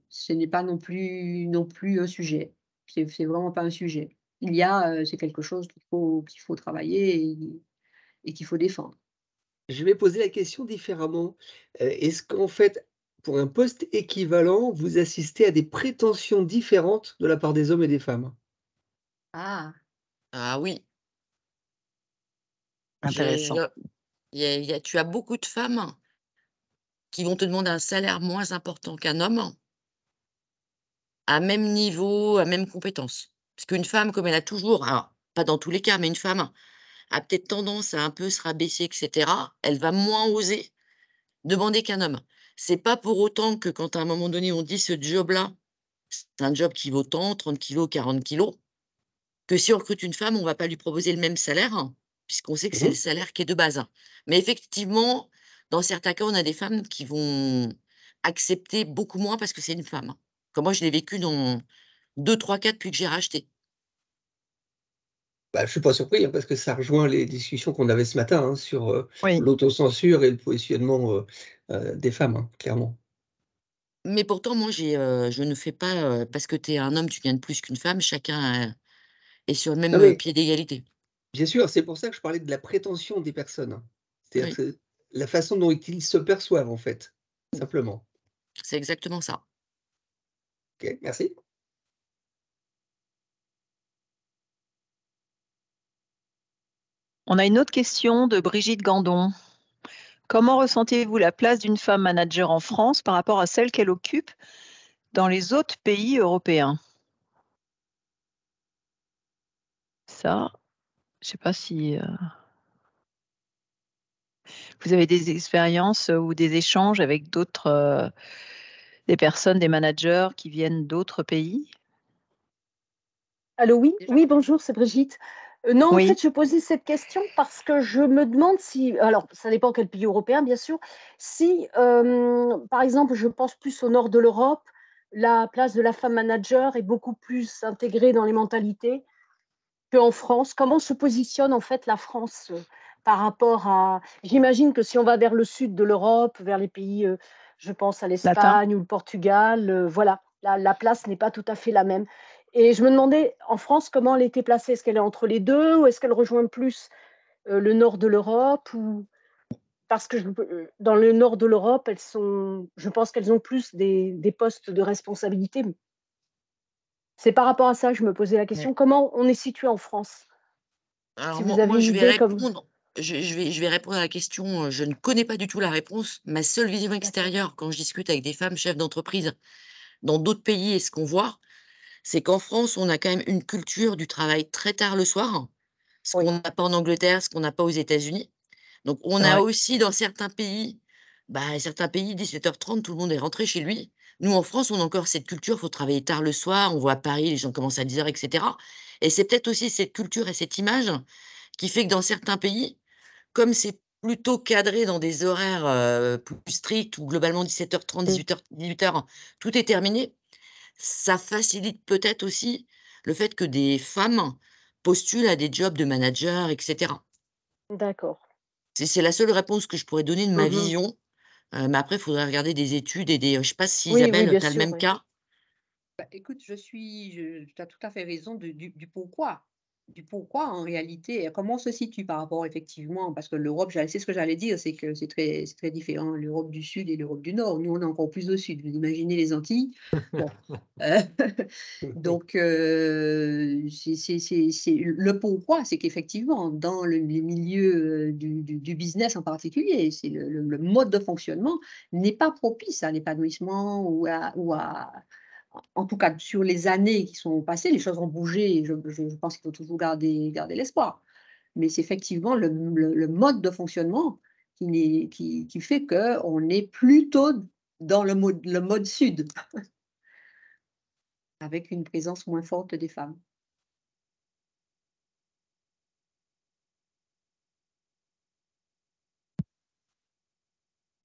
ce n'est pas non plus un sujet. C'est vraiment pas un sujet. C'est quelque chose qu'il faut travailler et qu'il faut défendre. Je vais poser la question différemment. Est-ce qu'en fait, pour un poste équivalent, vous assistez à des prétentions différentes de la part des hommes et des femmes? Ah! Ah oui, Intéressant. tu as beaucoup de femmes qui vont te demander un salaire moins important qu'un homme, à même niveau, à même compétence. Parce qu'une femme, comme elle a toujours, alors pas dans tous les cas, mais une femme a peut-être tendance à un peu se rabaisser, et cetera, elle va moins oser demander qu'un homme. C'est pas pour autant que quand à un moment donné on dit: «Ce job-là, c'est un job qui vaut tant, 30 kilos, 40 kilos», que si on recrute une femme, on va pas lui proposer le même salaire, hein, puisqu'on sait que c'est le Mmh. salaire qui est de base. Mais effectivement, dans certains cas, on a des femmes qui vont accepter beaucoup moins parce que c'est une femme. Comme moi, je l'ai vécu dans 2-3 cas depuis que j'ai racheté. Bah, je suis pas surpris, hein, parce que ça rejoint les discussions qu'on avait ce matin, hein, sur, Oui. l'autocensure et le positionnement, des femmes, hein, clairement. Mais pourtant, moi, je ne fais pas, parce que tu es un homme, tu gagnes plus qu'une femme, chacun, est sur le même, Non mais pied d'égalité. Bien sûr, c'est pour ça que je parlais de la prétention des personnes. C'est-à-dire Oui, que la façon dont ils se perçoivent, en fait, simplement. c'est exactement ça. OK, merci. On a une autre question de Brigitte Gandon. Comment ressentez-vous la place d'une femme manager en France par rapport à celle qu'elle occupe dans les autres pays européens? Ça, je ne sais pas si vous avez des expériences ou des échanges avec d'autres, des personnes, des managers qui viennent d'autres pays? Allô, oui, Déjà. oui, bonjour, c'est Brigitte. Non, en Oui, fait, je posais cette question parce que je me demande si, alors, ça dépend quel pays européen, bien sûr, si, par exemple, je pense plus au nord de l'Europe, la place de la femme manager est beaucoup plus intégrée dans les mentalités qu'en France. Comment se positionne en fait la France par rapport à... J'imagine que si on va vers le sud de l'Europe, vers les pays, je pense à latin. l'Espagne ou le Portugal, voilà, la place n'est pas tout à fait la même. Et je me demandais, en France, comment elle était placée. Est-ce qu'elle est entre les deux ou est-ce qu'elle rejoint plus le nord de l'Europe ou... Parce que dans le nord de l'Europe, je pense qu'elles ont plus des postes de responsabilité. C'est par rapport à ça que je me posais la question. Comment on est situé en France? Alors Si vous moi avez une je vais idée comme... répondre, je vais répondre à la question, je ne connais pas du tout la réponse. Ma seule vision D'accord. extérieure quand je discute avec des femmes chefs d'entreprise dans d'autres pays et ce qu'on voit, c'est qu'en France, on a quand même une culture du travail très tard le soir, ce Oui, qu'on n'a pas en Angleterre, ce qu'on n'a pas aux États-Unis. Donc on C'est a vrai. aussi dans certains pays 17h30 tout le monde est rentré chez lui. Nous en France, on a encore cette culture, faut travailler tard le soir, on voit à Paris, les gens commencent à 10h et cetera et c'est peut-être aussi cette culture et cette image qui fait que dans certains pays, comme c'est plutôt cadré dans des horaires, plus stricts où globalement 17h30, Mmh. 18h, tout est terminé, ça facilite peut-être aussi le fait que des femmes postulent à des jobs de manager et cetera. d'accord. C'est la seule réponse que je pourrais donner de ma Mmh. vision, mais après il faudrait regarder des études et des, je sais pas si Oui, oui, Isabelle, bien tu as le sûr, même oui. cas? Bah, écoute, tu as tout à fait raison du pourquoi. Du pourquoi, en réalité, et comment on se situe par rapport, effectivement, parce que l'Europe, c'est ce que j'allais dire, c'est que c'est très différent, l'Europe du Sud et l'Europe du Nord. Nous, on est encore plus au Sud. Vous imaginez les Antilles? Bon. euh, donc, c'est le pourquoi, c'est qu'effectivement, dans les milieux du business en particulier, c'est le mode de fonctionnement n'est pas propice à l'épanouissement en tout cas, sur les années qui sont passées, les choses ont bougé et je pense qu'il faut toujours garder l'espoir. Mais c'est effectivement le mode de fonctionnement qui fait qu'on est plutôt dans le mode sud, avec une présence moins forte des femmes.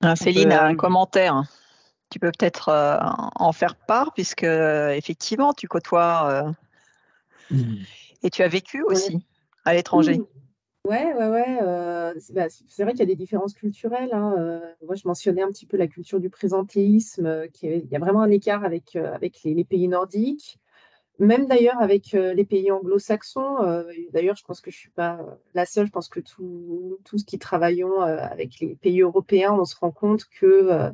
Ah, On peut, Céline a un commentaire. Tu peux peut-être en faire part puisque effectivement tu côtoies et tu as vécu Ouais. aussi à l'étranger. Ouais, ouais, ouais. C'est vrai qu'il y a des différences culturelles, hein. Moi, je mentionnais un petit peu la culture du présentéisme, il y a vraiment un écart avec les pays nordiques, même d'ailleurs avec les pays anglo-saxons. D'ailleurs, je pense que je suis pas la seule. Je pense que tous qui travaillons avec les pays européens, on se rend compte que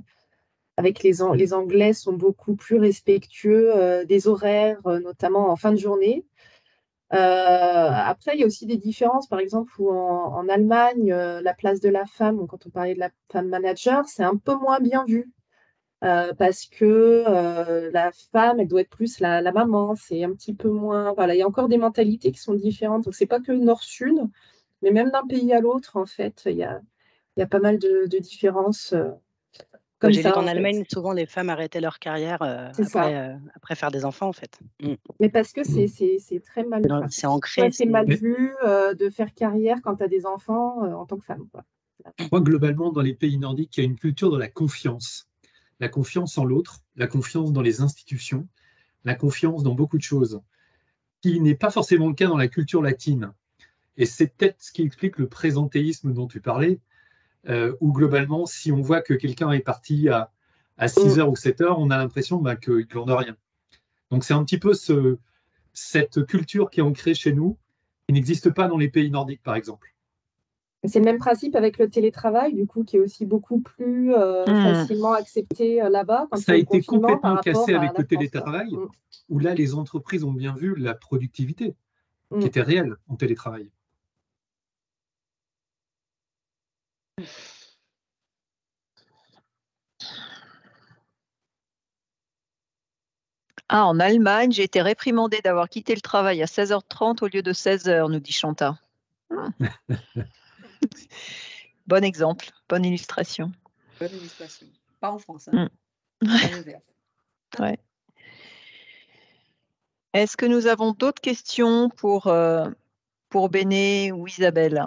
avec les Anglais sont beaucoup plus respectueux des horaires, notamment en fin de journée. Après, il y a aussi des différences, par exemple, où en Allemagne, la place de la femme, quand on parlait de la femme manager, c'est un peu moins bien vu. Parce que la femme, elle doit être plus la maman, c'est un petit peu moins. Voilà, il y a encore des mentalités qui sont différentes. Donc, c'est pas que le nord-sud, mais même d'un pays à l'autre, en fait, il y a pas mal de différences Moi, comme j'ai lu ça, qu'en en fait. Allemagne, souvent les femmes arrêtaient leur carrière C'est ça. après faire des enfants, en fait. Mais parce que c'est très mal, enfin, C'est je trouve ancré. assez mal vu de faire carrière quand tu as des enfants en tant que femme, quoi. Moi, globalement, dans les pays nordiques, il y a une culture de la confiance. La confiance en l'autre, la confiance dans les institutions, la confiance dans beaucoup de choses, qui n'est pas forcément le cas dans la culture latine. Et c'est peut-être ce qui explique le présentéisme dont tu parlais, où globalement, si on voit que quelqu'un est parti à 6 Mm. heures ou 7 heures, on a l'impression qu'il n'en a rien. Donc c'est un petit peu cette culture qui est ancrée chez nous, qui n'existe pas dans les pays nordiques, par exemple. C'est le même principe avec le télétravail, du coup, qui est aussi beaucoup plus facilement accepté là-bas quand il Ça y a a le été confinement par complètement cassé rapport à avec la le France. télétravail, où là, les entreprises ont bien vu la productivité qui était réelle en télétravail. Ah, en Allemagne, j'ai été réprimandée d'avoir quitté le travail à 16h30 au lieu de 16h, nous dit Chanta. Bon exemple, bonne illustration. Bonne illustration. Pas en France, hein. Mm. À l'inverse. Ouais. Est-ce que nous avons d'autres questions pour Béné ou Isabelle?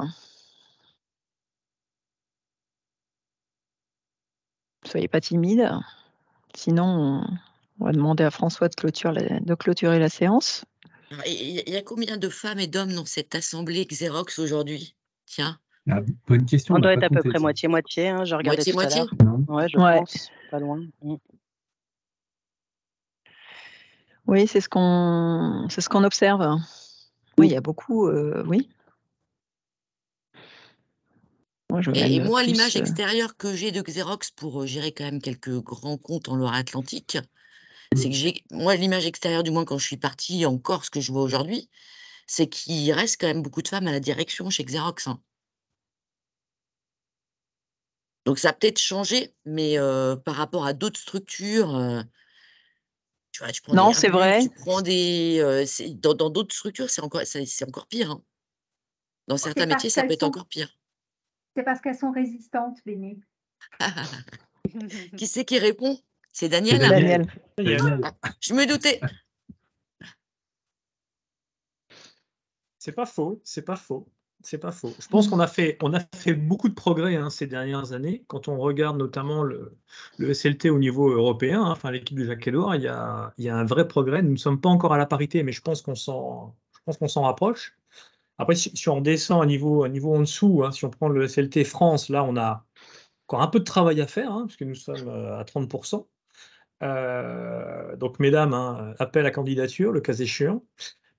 Soyez pas timide, sinon on va demander à François de clôturer la séance. Il y a combien de femmes et d'hommes dans cette assemblée Xerox aujourd'hui? Tiens. Ah, bonne question. On doit n'a être pas à peu compté près ça. moitié-moitié, hein, je regardais tout à Moitié-moitié? l'heure. Ouais, je Ouais. pense, pas loin. Oui, c'est ce qu'on observe. Oui, il y a beaucoup, oui. Moi, je Et mène moi, plus, l'image extérieure que j'ai de Xerox pour gérer quand même quelques grands comptes en Loire-Atlantique, c'est que moi, l'image extérieure, du moins quand je suis partie en Corse, que je vois aujourd'hui, c'est qu'il reste quand même beaucoup de femmes à la direction chez Xerox, hein. Donc ça a peut-être changé, mais par rapport à d'autres structures, tu vois, tu prends des Non, c'est Airbus, vrai. tu prends des, dans d'autres structures, c'est encore pire, hein. Dans certains métiers, ça peut être encore pire. C'est parce qu'elles sont résistantes, Béné. Qui c'est qui répond? C'est C'est Daniel? Daniel. Ah, je me doutais. C'est pas faux, c'est pas faux, c'est pas faux. Je pense qu'on a fait beaucoup de progrès ces dernières années. Quand on regarde notamment le SLT au niveau européen, enfin l'équipe de Jacques Edouard, il y a un vrai progrès. Nous ne sommes pas encore à la parité, mais je pense qu'on s'en rapproche. Après, si on redescend à niveau en dessous, si on prend le SLT France, là, on a encore un peu de travail à faire, parce que nous sommes à 30%. Donc, mesdames, appel à candidature, le cas échéant.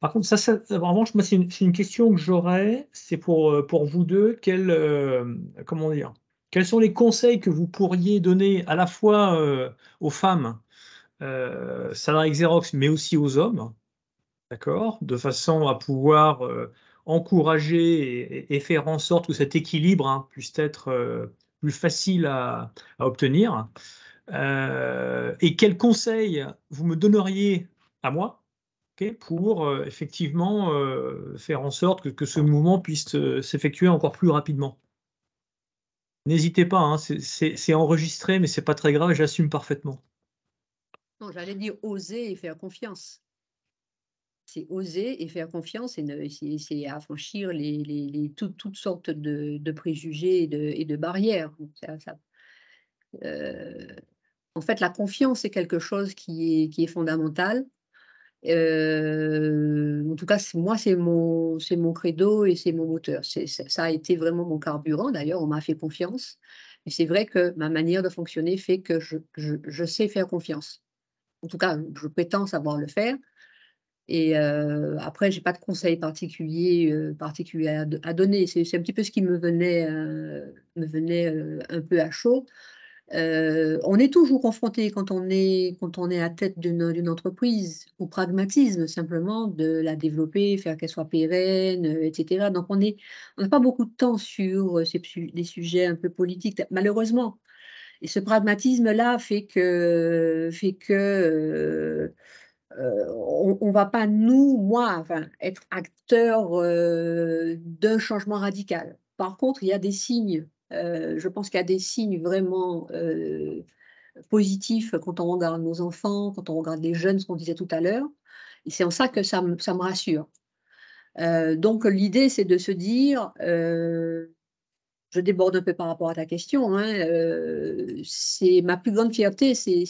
Par contre, en revanche, moi, c'est une question que j'aurais, c'est pour vous deux, comment dire, quels sont les conseils que vous pourriez donner à la fois aux femmes salariées Xerox, mais aussi aux hommes, d'accord, de façon à pouvoir encourager et faire en sorte que cet équilibre puisse être plus facile à obtenir. Et quels conseils vous me donneriez à moi, pour effectivement faire en sorte que ce mouvement puisse s'effectuer encore plus rapidement? N'hésitez pas, c'est enregistré, mais c'est pas très grave, j'assume parfaitement. Non, j'allais dire oser et faire confiance. C'est oser et faire confiance et c'est affranchir toutes sortes de préjugés et de barrières. Donc en fait, la confiance, c'est quelque chose qui est fondamental. En tout cas, moi, c'est mon credo et c'est mon moteur. Ça a été vraiment mon carburant. D'ailleurs, on m'a fait confiance. Et c'est vrai que ma manière de fonctionner fait que je sais faire confiance. En tout cas, je prétends savoir le faire. Et après, je n'ai pas de conseils particuliers à donner. C'est un petit peu ce qui me venait un peu à chaud. On est toujours confronté quand on est à tête d'une entreprise au pragmatisme, simplement de la développer, faire qu'elle soit pérenne, etc. Donc on n'a pas beaucoup de temps sur des sujets un peu politiques, malheureusement. Et ce pragmatisme-là fait que on ne va pas, moi, enfin, être acteur d'un changement radical. Par contre, il y a des signes, je pense qu'il y a des signes vraiment positifs quand on regarde nos enfants, quand on regarde les jeunes, ce qu'on disait tout à l'heure. Et c'est en ça que ça me rassure. Donc, l'idée, c'est de se dire, je déborde un peu par rapport à ta question, c'est ma plus grande fierté, c'est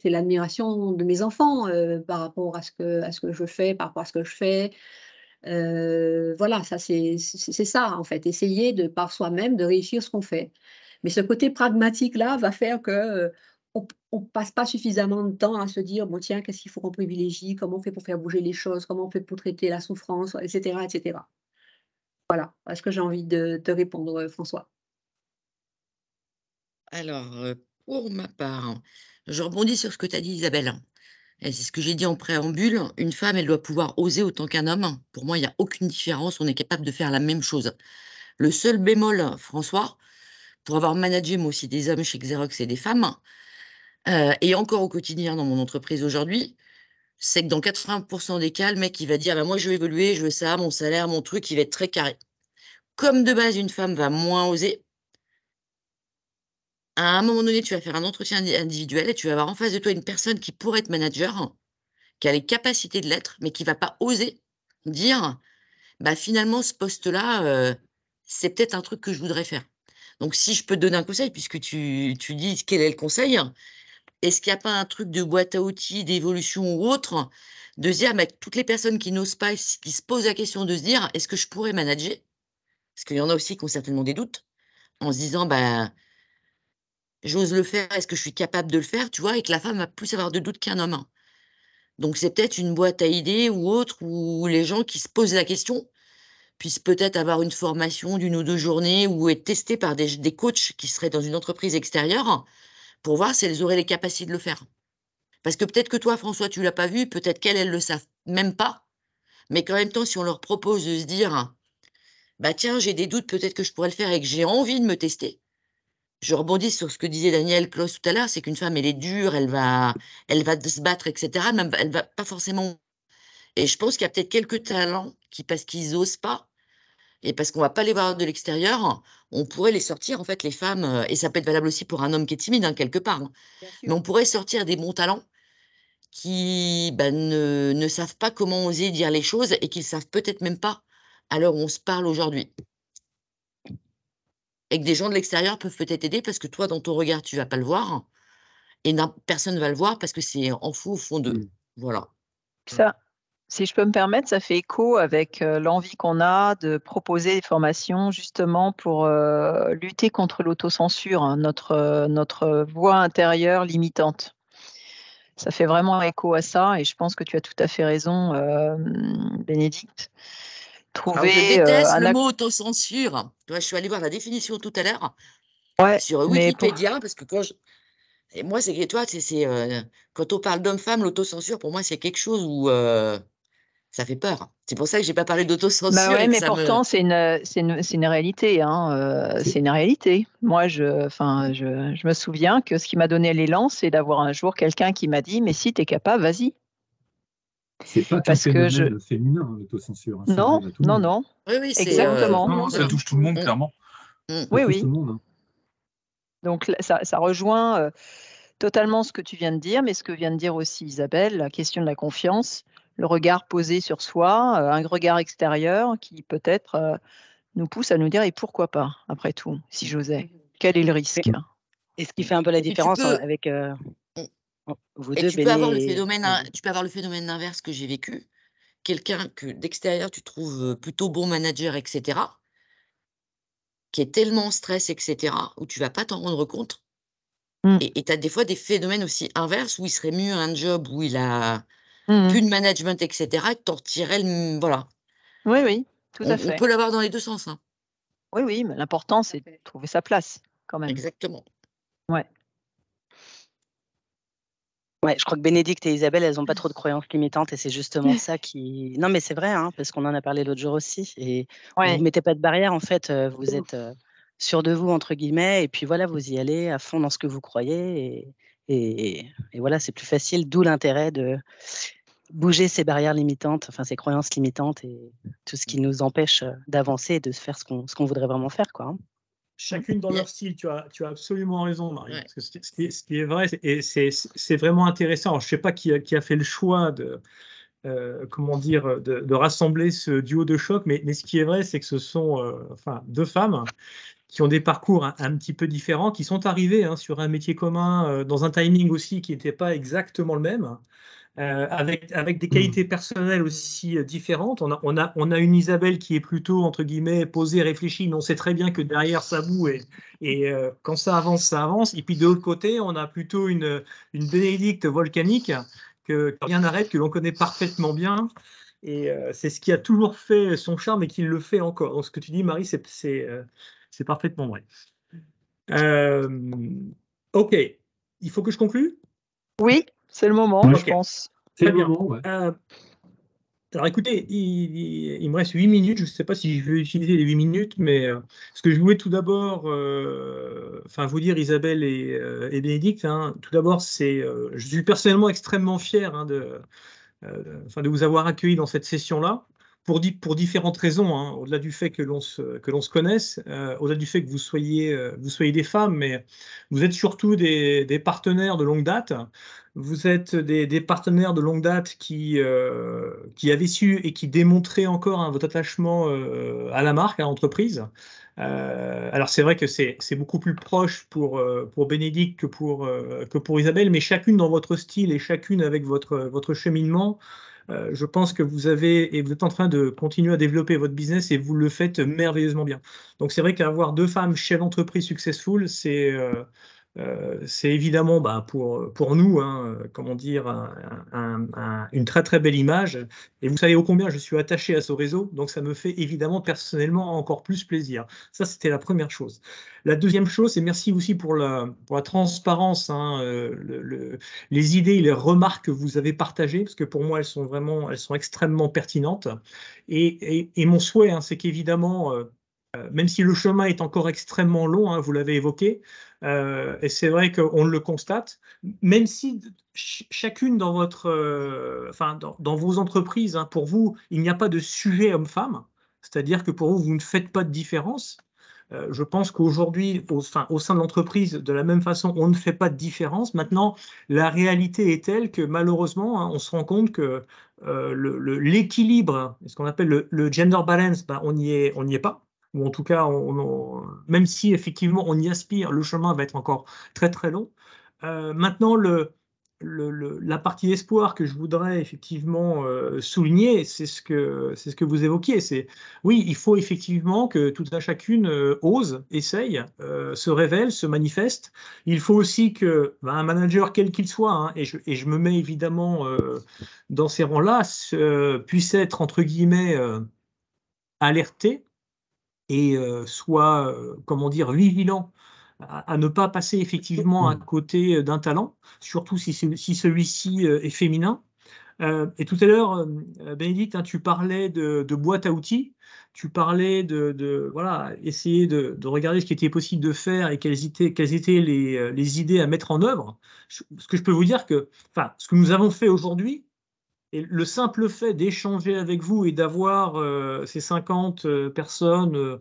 l'admiration de mes enfants par rapport à ce que je fais, par rapport à ce que je fais. Voilà, ça c'est ça en fait, essayer de par soi-même de réussir ce qu'on fait. Mais ce côté pragmatique là va faire que on passe pas suffisamment de temps à se dire, bon tiens, qu'est-ce qu'il faut qu'on privilégie, comment on fait pour faire bouger les choses, comment on fait pour traiter la souffrance, etc., etc. Voilà, ce que j'ai envie de te répondre, François. Alors, pour ma part, je rebondis sur ce que tu as dit, Isabelle. Et c'est ce que j'ai dit en préambule. Une femme, elle doit pouvoir oser autant qu'un homme. Pour moi, il n'y a aucune différence. On est capable de faire la même chose. Le seul bémol, François, pour avoir managé moi aussi des hommes chez Xerox et des femmes, et encore au quotidien dans mon entreprise aujourd'hui, c'est que dans 80% des cas, le mec, il va dire, bah, moi, je veux évoluer, je veux ça, mon salaire, mon truc, il va être très carré. Comme de base, une femme va moins oser, à un moment donné, tu vas faire un entretien individuel et tu vas avoir en face de toi une personne qui pourrait être manager, qui a les capacités de l'être, mais qui va pas oser dire, bah, finalement, ce poste-là, c'est peut-être un truc que je voudrais faire. Donc, si je peux te donner un conseil, puisque tu dis quel est le conseil, est-ce qu'il n'y a pas un truc de boîte à outils, d'évolution ou autre, de se dire, bah, toutes les personnes qui n'osent pas, qui se posent la question de se dire, est-ce que je pourrais manager? Parce qu'il y en a aussi qui ont certainement des doutes, en se disant, bah, j'ose le faire, est-ce que je suis capable de le faire, tu vois? Et que la femme va plus avoir de doutes qu'un homme. Donc c'est peut-être une boîte à idées ou autre, où les gens qui se posent la question puissent peut-être avoir une formation d'1 ou 2 journées ou être testés par des coachs qui seraient dans une entreprise extérieure pour voir si elles auraient les capacités de le faire. Parce que peut-être que toi, François, tu l'as pas vu, peut-être qu'elles, elles le savent même pas, mais qu'en même temps, si on leur propose de se dire: «Bah, tiens, j'ai des doutes, peut-être que je pourrais le faire et que j'ai envie de me tester». Je rebondis sur ce que disait Daniel Close tout à l'heure, c'est qu'une femme, elle est dure, elle va se battre et cetera, même elle va pas forcément, et je pense qu'il y a peut-être quelques talents qui, parce qu'ils osent pas et parce qu'on va pas les voir de l'extérieur, on pourrait les sortir, en fait, les femmes, et ça peut être valable aussi pour un homme qui est timide, hein, quelque part, hein. Bien Mais sûr. on pourrait sortir des bons talents qui, bah, ne savent pas comment oser dire les choses et qui le savent peut-être même pas à l'heure où on se parle aujourd'hui. Et que des gens de l'extérieur peuvent peut-être aider parce que toi, dans ton regard, tu vas pas le voir et personne va le voir parce que c'est enfoui au fond d'eux. Voilà. Ça, si je peux me permettre, ça fait écho avec, l'envie qu'on a de proposer des formations justement pour, lutter contre l'autocensure, hein, notre voix intérieure limitante. Ça fait vraiment écho à ça et je pense que tu as tout à fait raison, Bénédicte. Alors je Trouver, déteste un le ac mot autocensure. Tu vois, je suis allée voir la définition tout à l'heure ouais, sur mais pour Wikipédia parce que et moi, c'est que toi, quand on parle d'homme-femme, l'autocensure, pour moi, c'est quelque chose où, ça fait peur. C'est pour ça que j'ai pas parlé bah, d'autocensure ouais, et que mais ça me pourtant c'est une réalité, hein, c'est une réalité. Moi je me souviens que ce qui m'a donné l'élan, c'est d'avoir un jour quelqu'un qui m'a dit: «Mais si tu es capable, vas-y». C'est pas qu'un Parce que je phénomène féminin, hein, l'autocensure, hein, ça non, arrive à tout le non, monde. non, oui, oui, exactement. Non, non, ça touche tout le monde, mmh, clairement. mmh. Ça Oui, touche oui. tout le monde, hein. Donc là, ça rejoint, totalement ce que tu viens de dire, mais ce que vient de dire aussi Isabelle, la question de la confiance, le regard posé sur soi, un regard extérieur qui peut-être, nous pousse à nous dire: «Et pourquoi pas, après tout, si j'osais? Quel est le risque?» Et ce qui fait un peu la Et puis tu différence peux avec mmh, vous et deux, tu peux avoir le Béné phénomène et tu peux avoir le phénomène inverse que j'ai vécu. Quelqu'un que d'extérieur tu trouves, plutôt bon manager et cetera, qui est tellement en stress et cetera, où tu vas pas t'en rendre compte, Mmh. et tu as des fois des phénomènes aussi inverses où il serait mieux un job où il a Mmh mh. plus de management et cetera, et que tu en retirerais voilà. Oui, oui, tout à On fait. peut l'avoir dans les 2 sens, hein. Oui, oui, mais l'important, Tout à c'est de fait. trouver sa place quand même. Exactement. Ouais. ouais, je crois que Bénédicte et Isabelle, elles ont pas trop de croyances limitantes et c'est justement ça qui non, mais c'est vrai, hein, parce qu'on en a parlé l'autre jour aussi et vous Ouais. mettez pas de barrière en fait, vous êtes, «sûrs de vous» entre guillemets et puis voilà, vous y allez à fond dans ce que vous croyez et voilà, c'est plus facile, d'où l'intérêt de bouger ces barrières limitantes, enfin ces croyances limitantes et tout ce qui nous empêche, d'avancer et de faire ce qu'on voudrait vraiment faire, quoi, hein. Chacune dans Il y a leur style, tu as absolument raison, Marie. ouais. Parce que ce qui est vrai, et c'est vraiment intéressant. Alors, je ne sais pas qui a fait le choix de, comment dire, de rassembler ce duo de choc, mais ce qui est vrai, c'est que ce sont enfin, deux femmes qui ont des parcours un petit peu différents, qui sont arrivés sur un métier commun, dans un timing aussi qui n'était pas exactement le même. Avec des qualités personnelles aussi différentes. On a une Isabelle qui est plutôt, entre guillemets, posée, réfléchie, mais on sait très bien que derrière, ça boue et quand ça avance, ça avance. Et puis de l'autre côté, on a plutôt une Bénédicte volcanique que rien n'arrête, que l'on connaît parfaitement bien. Et c'est ce qui a toujours fait son charme et qui le fait encore. Donc ce que tu dis, Marie, c'est parfaitement vrai. Ok, il faut que je conclue? Oui, c'est le moment, Ok. je pense. C'est Très le bien. moment, ouais. Alors écoutez, il me reste 8 minutes. Je ne sais pas si je vais utiliser les 8 minutes, mais ce que je voulais tout d'abord vous dire, Isabelle et Bénédicte, tout d'abord, je suis personnellement extrêmement fier de vous avoir accueillis dans cette session-là, pour différentes raisons, au-delà du fait que l'on se connaisse, au-delà du fait que vous soyez des femmes, mais vous êtes surtout des partenaires de longue date. Vous êtes des partenaires de longue date qui avaient su et qui démontraient encore votre attachement à la marque, à l'entreprise. Alors c'est vrai que c'est beaucoup plus proche pour Bénédicte que pour Isabelle, mais chacune dans votre style et chacune avec votre cheminement. Je pense que vous êtes en train de continuer à développer votre business et vous le faites merveilleusement bien. Donc c'est vrai qu'avoir deux femmes chefs d'entreprise successful, c'est évidemment pour nous, comment dire, une très très belle image. Et vous savez ô combien je suis attaché à ce réseau, donc ça me fait évidemment personnellement encore plus plaisir. Ça, c'était la première chose. La deuxième chose, et merci aussi pour la transparence, les idées et les remarques que vous avez partagées, parce que pour moi, elles sont extrêmement pertinentes. Et mon souhait, c'est qu'évidemment, même si le chemin est encore extrêmement long, vous l'avez évoqué, et c'est vrai qu'on le constate, même si chacune dans dans vos entreprises, pour vous, il n'y a pas de sujet homme-femme, c'est-à-dire que pour vous, vous ne faites pas de différence. Je pense qu'aujourd'hui, au sein de l'entreprise, de la même façon, on ne fait pas de différence. Maintenant, la réalité est telle que malheureusement, on se rend compte que l'équilibre, ce qu'on appelle le gender balance, on n'y est pas. Ou en tout cas, même si effectivement on y aspire, le chemin va être encore très très long. Maintenant, la partie espoir que je voudrais effectivement souligner, c'est ce que vous évoquiez. Oui, il faut effectivement que tout un chacune ose, essaye, se révèle, se manifeste. Il faut aussi que un manager, quel qu'il soit, et je me mets évidemment dans ces rangs-là, puisse être entre guillemets alerté et soit, comment dire, vigilant à ne pas passer effectivement à côté d'un talent, surtout si celui-ci est féminin. Et tout à l'heure, Bénédicte, tu parlais de boîte à outils, tu parlais voilà, essayer de regarder ce qui était possible de faire et quelles étaient les idées à mettre en œuvre. Ce que je peux vous dire ce que nous avons fait aujourd'hui, et le simple fait d'échanger avec vous et d'avoir ces 50 personnes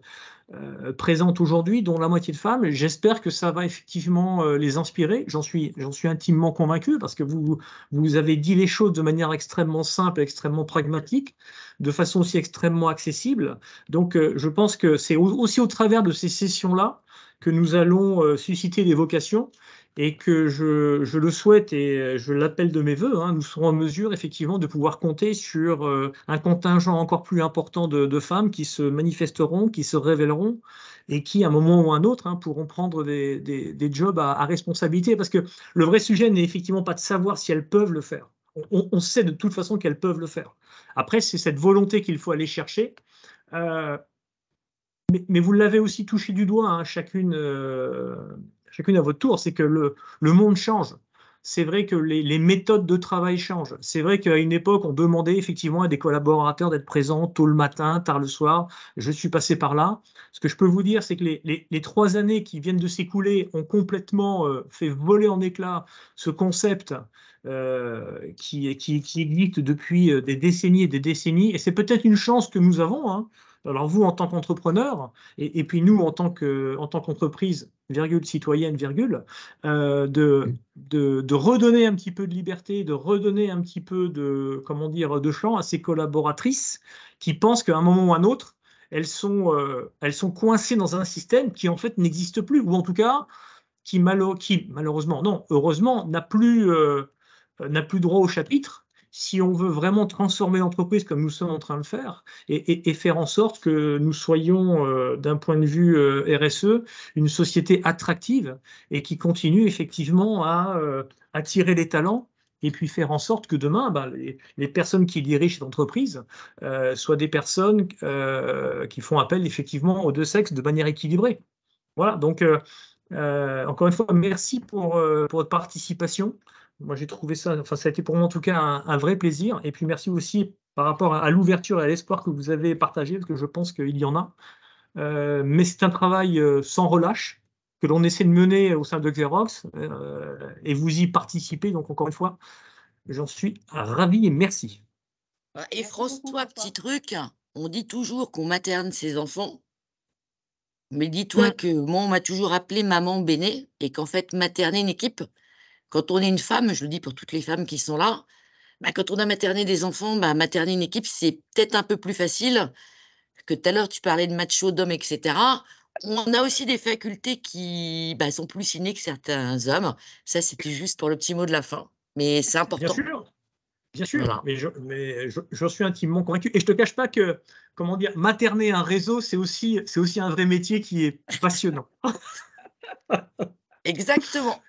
présentes aujourd'hui, dont la moitié de femmes, j'espère que ça va effectivement les inspirer. J'en suis intimement convaincu parce que vous avez dit les choses de manière extrêmement simple, extrêmement pragmatique, de façon aussi extrêmement accessible. Donc je pense que c'est aussi au travers de ces sessions-là que nous allons susciter des vocations. Et que je le souhaite et je l'appelle de mes voeux, nous serons en mesure effectivement de pouvoir compter sur un contingent encore plus important de femmes qui se manifesteront, qui se révéleront et qui, à un moment ou à un autre, pourront prendre des jobs à responsabilité. Parce que le vrai sujet n'est effectivement pas de savoir si elles peuvent le faire. On sait de toute façon qu'elles peuvent le faire. Après, c'est cette volonté qu'il faut aller chercher. Mais vous l'avez aussi touché du doigt, chacune à votre tour, c'est que le monde change. C'est vrai que les méthodes de travail changent. C'est vrai qu'à une époque, on demandait effectivement à des collaborateurs d'être présents tôt le matin, tard le soir. Je suis passé par là. Ce que je peux vous dire, c'est que les 3 années qui viennent de s'écouler ont complètement fait voler en éclats ce concept qui existe depuis des décennies et des décennies. Et c'est peut-être une chance que nous avons, Alors vous, en tant qu'entrepreneur, et puis nous, en tant qu'entreprise, virgule, citoyenne, virgule, de redonner un petit peu de liberté, de redonner un petit peu de champ à ces collaboratrices qui pensent qu'à un moment ou à un autre, elles sont coincées dans un système qui en fait n'existe plus, ou en tout cas qui malheureusement, non, heureusement, n'a plus droit au chapitre. Si on veut vraiment transformer l'entreprise comme nous sommes en train de faire et faire en sorte que nous soyons, d'un point de vue RSE, une société attractive et qui continue effectivement à attirer les talents et puis faire en sorte que demain, les personnes qui dirigent cette entreprise soient des personnes qui font appel effectivement aux deux sexes de manière équilibrée. Voilà, donc encore une fois, merci pour votre participation. Moi, j'ai trouvé ça, enfin, ça a été pour moi en tout cas un vrai plaisir. Et puis, merci aussi par rapport à l'ouverture et à l'espoir que vous avez partagé, parce que je pense qu'il y en a. Mais c'est un travail sans relâche que l'on essaie de mener au sein de Xerox et vous y participez. Donc, encore une fois, j'en suis ravi et merci. Et François, petit truc, on dit toujours qu'on materne ses enfants. Mais dis-toi que moi, on m'a toujours appelé maman Béné et qu'en fait, materner une équipe, quand on est une femme, je le dis pour toutes les femmes qui sont là, quand on a materné des enfants, materner une équipe, c'est peut-être un peu plus facile que tout à l'heure, tu parlais de macho, d'hommes, etc. On a aussi des facultés qui sont plus innées que certains hommes. Ça, c'était juste pour le petit mot de la fin. Mais c'est important. Bien sûr, Voilà. mais j'en suis intimement convaincu. Et je ne te cache pas que, comment dire, materner un réseau, c'est aussi un vrai métier qui est passionnant. Exactement.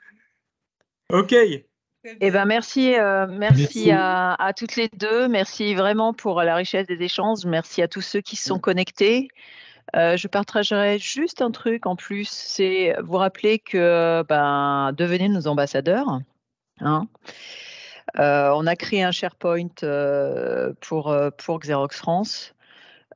OK. Eh ben, merci à toutes les deux. Merci vraiment pour la richesse des échanges. Merci à tous ceux qui se sont connectés. Je partagerai juste un truc en plus, c'est vous rappeler que devenez nos ambassadeurs. Hein. On a créé un SharePoint pour Xerox France.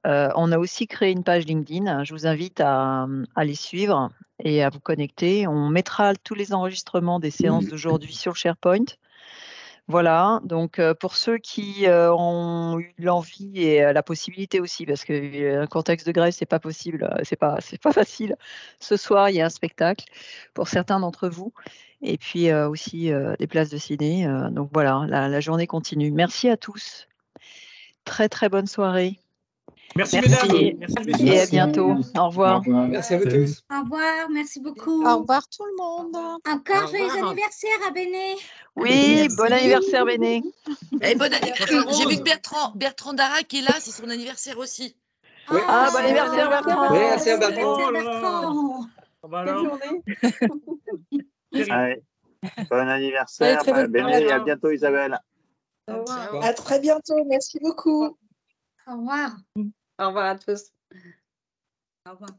On a aussi créé une page LinkedIn. Je vous invite à les suivre et à vous connecter. On mettra tous les enregistrements des séances d'aujourd'hui sur le SharePoint. Voilà, donc pour ceux qui ont eu l'envie et la possibilité aussi, parce qu'un contexte de grève, c'est pas possible, c'est pas facile. Ce soir, il y a un spectacle pour certains d'entre vous, et puis aussi des places de ciné. Donc voilà, la journée continue. Merci à tous. Très très bonne soirée. Merci mesdames. Merci, et à bientôt. Au revoir. Merci à vous tous. Au revoir, merci beaucoup. Au revoir tout le monde. Encore joyeux anniversaire à Béné. Oui, bon anniversaire Béné. Et bon anniversaire. J'ai vu que Bertrand Dara qui est là, c'est son anniversaire aussi. Ouais. Ah, bon anniversaire Bertrand. Bon anniversaire Bertrand. Belle journée. Allez, bon anniversaire, Béné, et à bientôt Isabelle. Au revoir. Ciao. À très bientôt. Merci beaucoup. Au revoir. Au revoir à tous. Au revoir.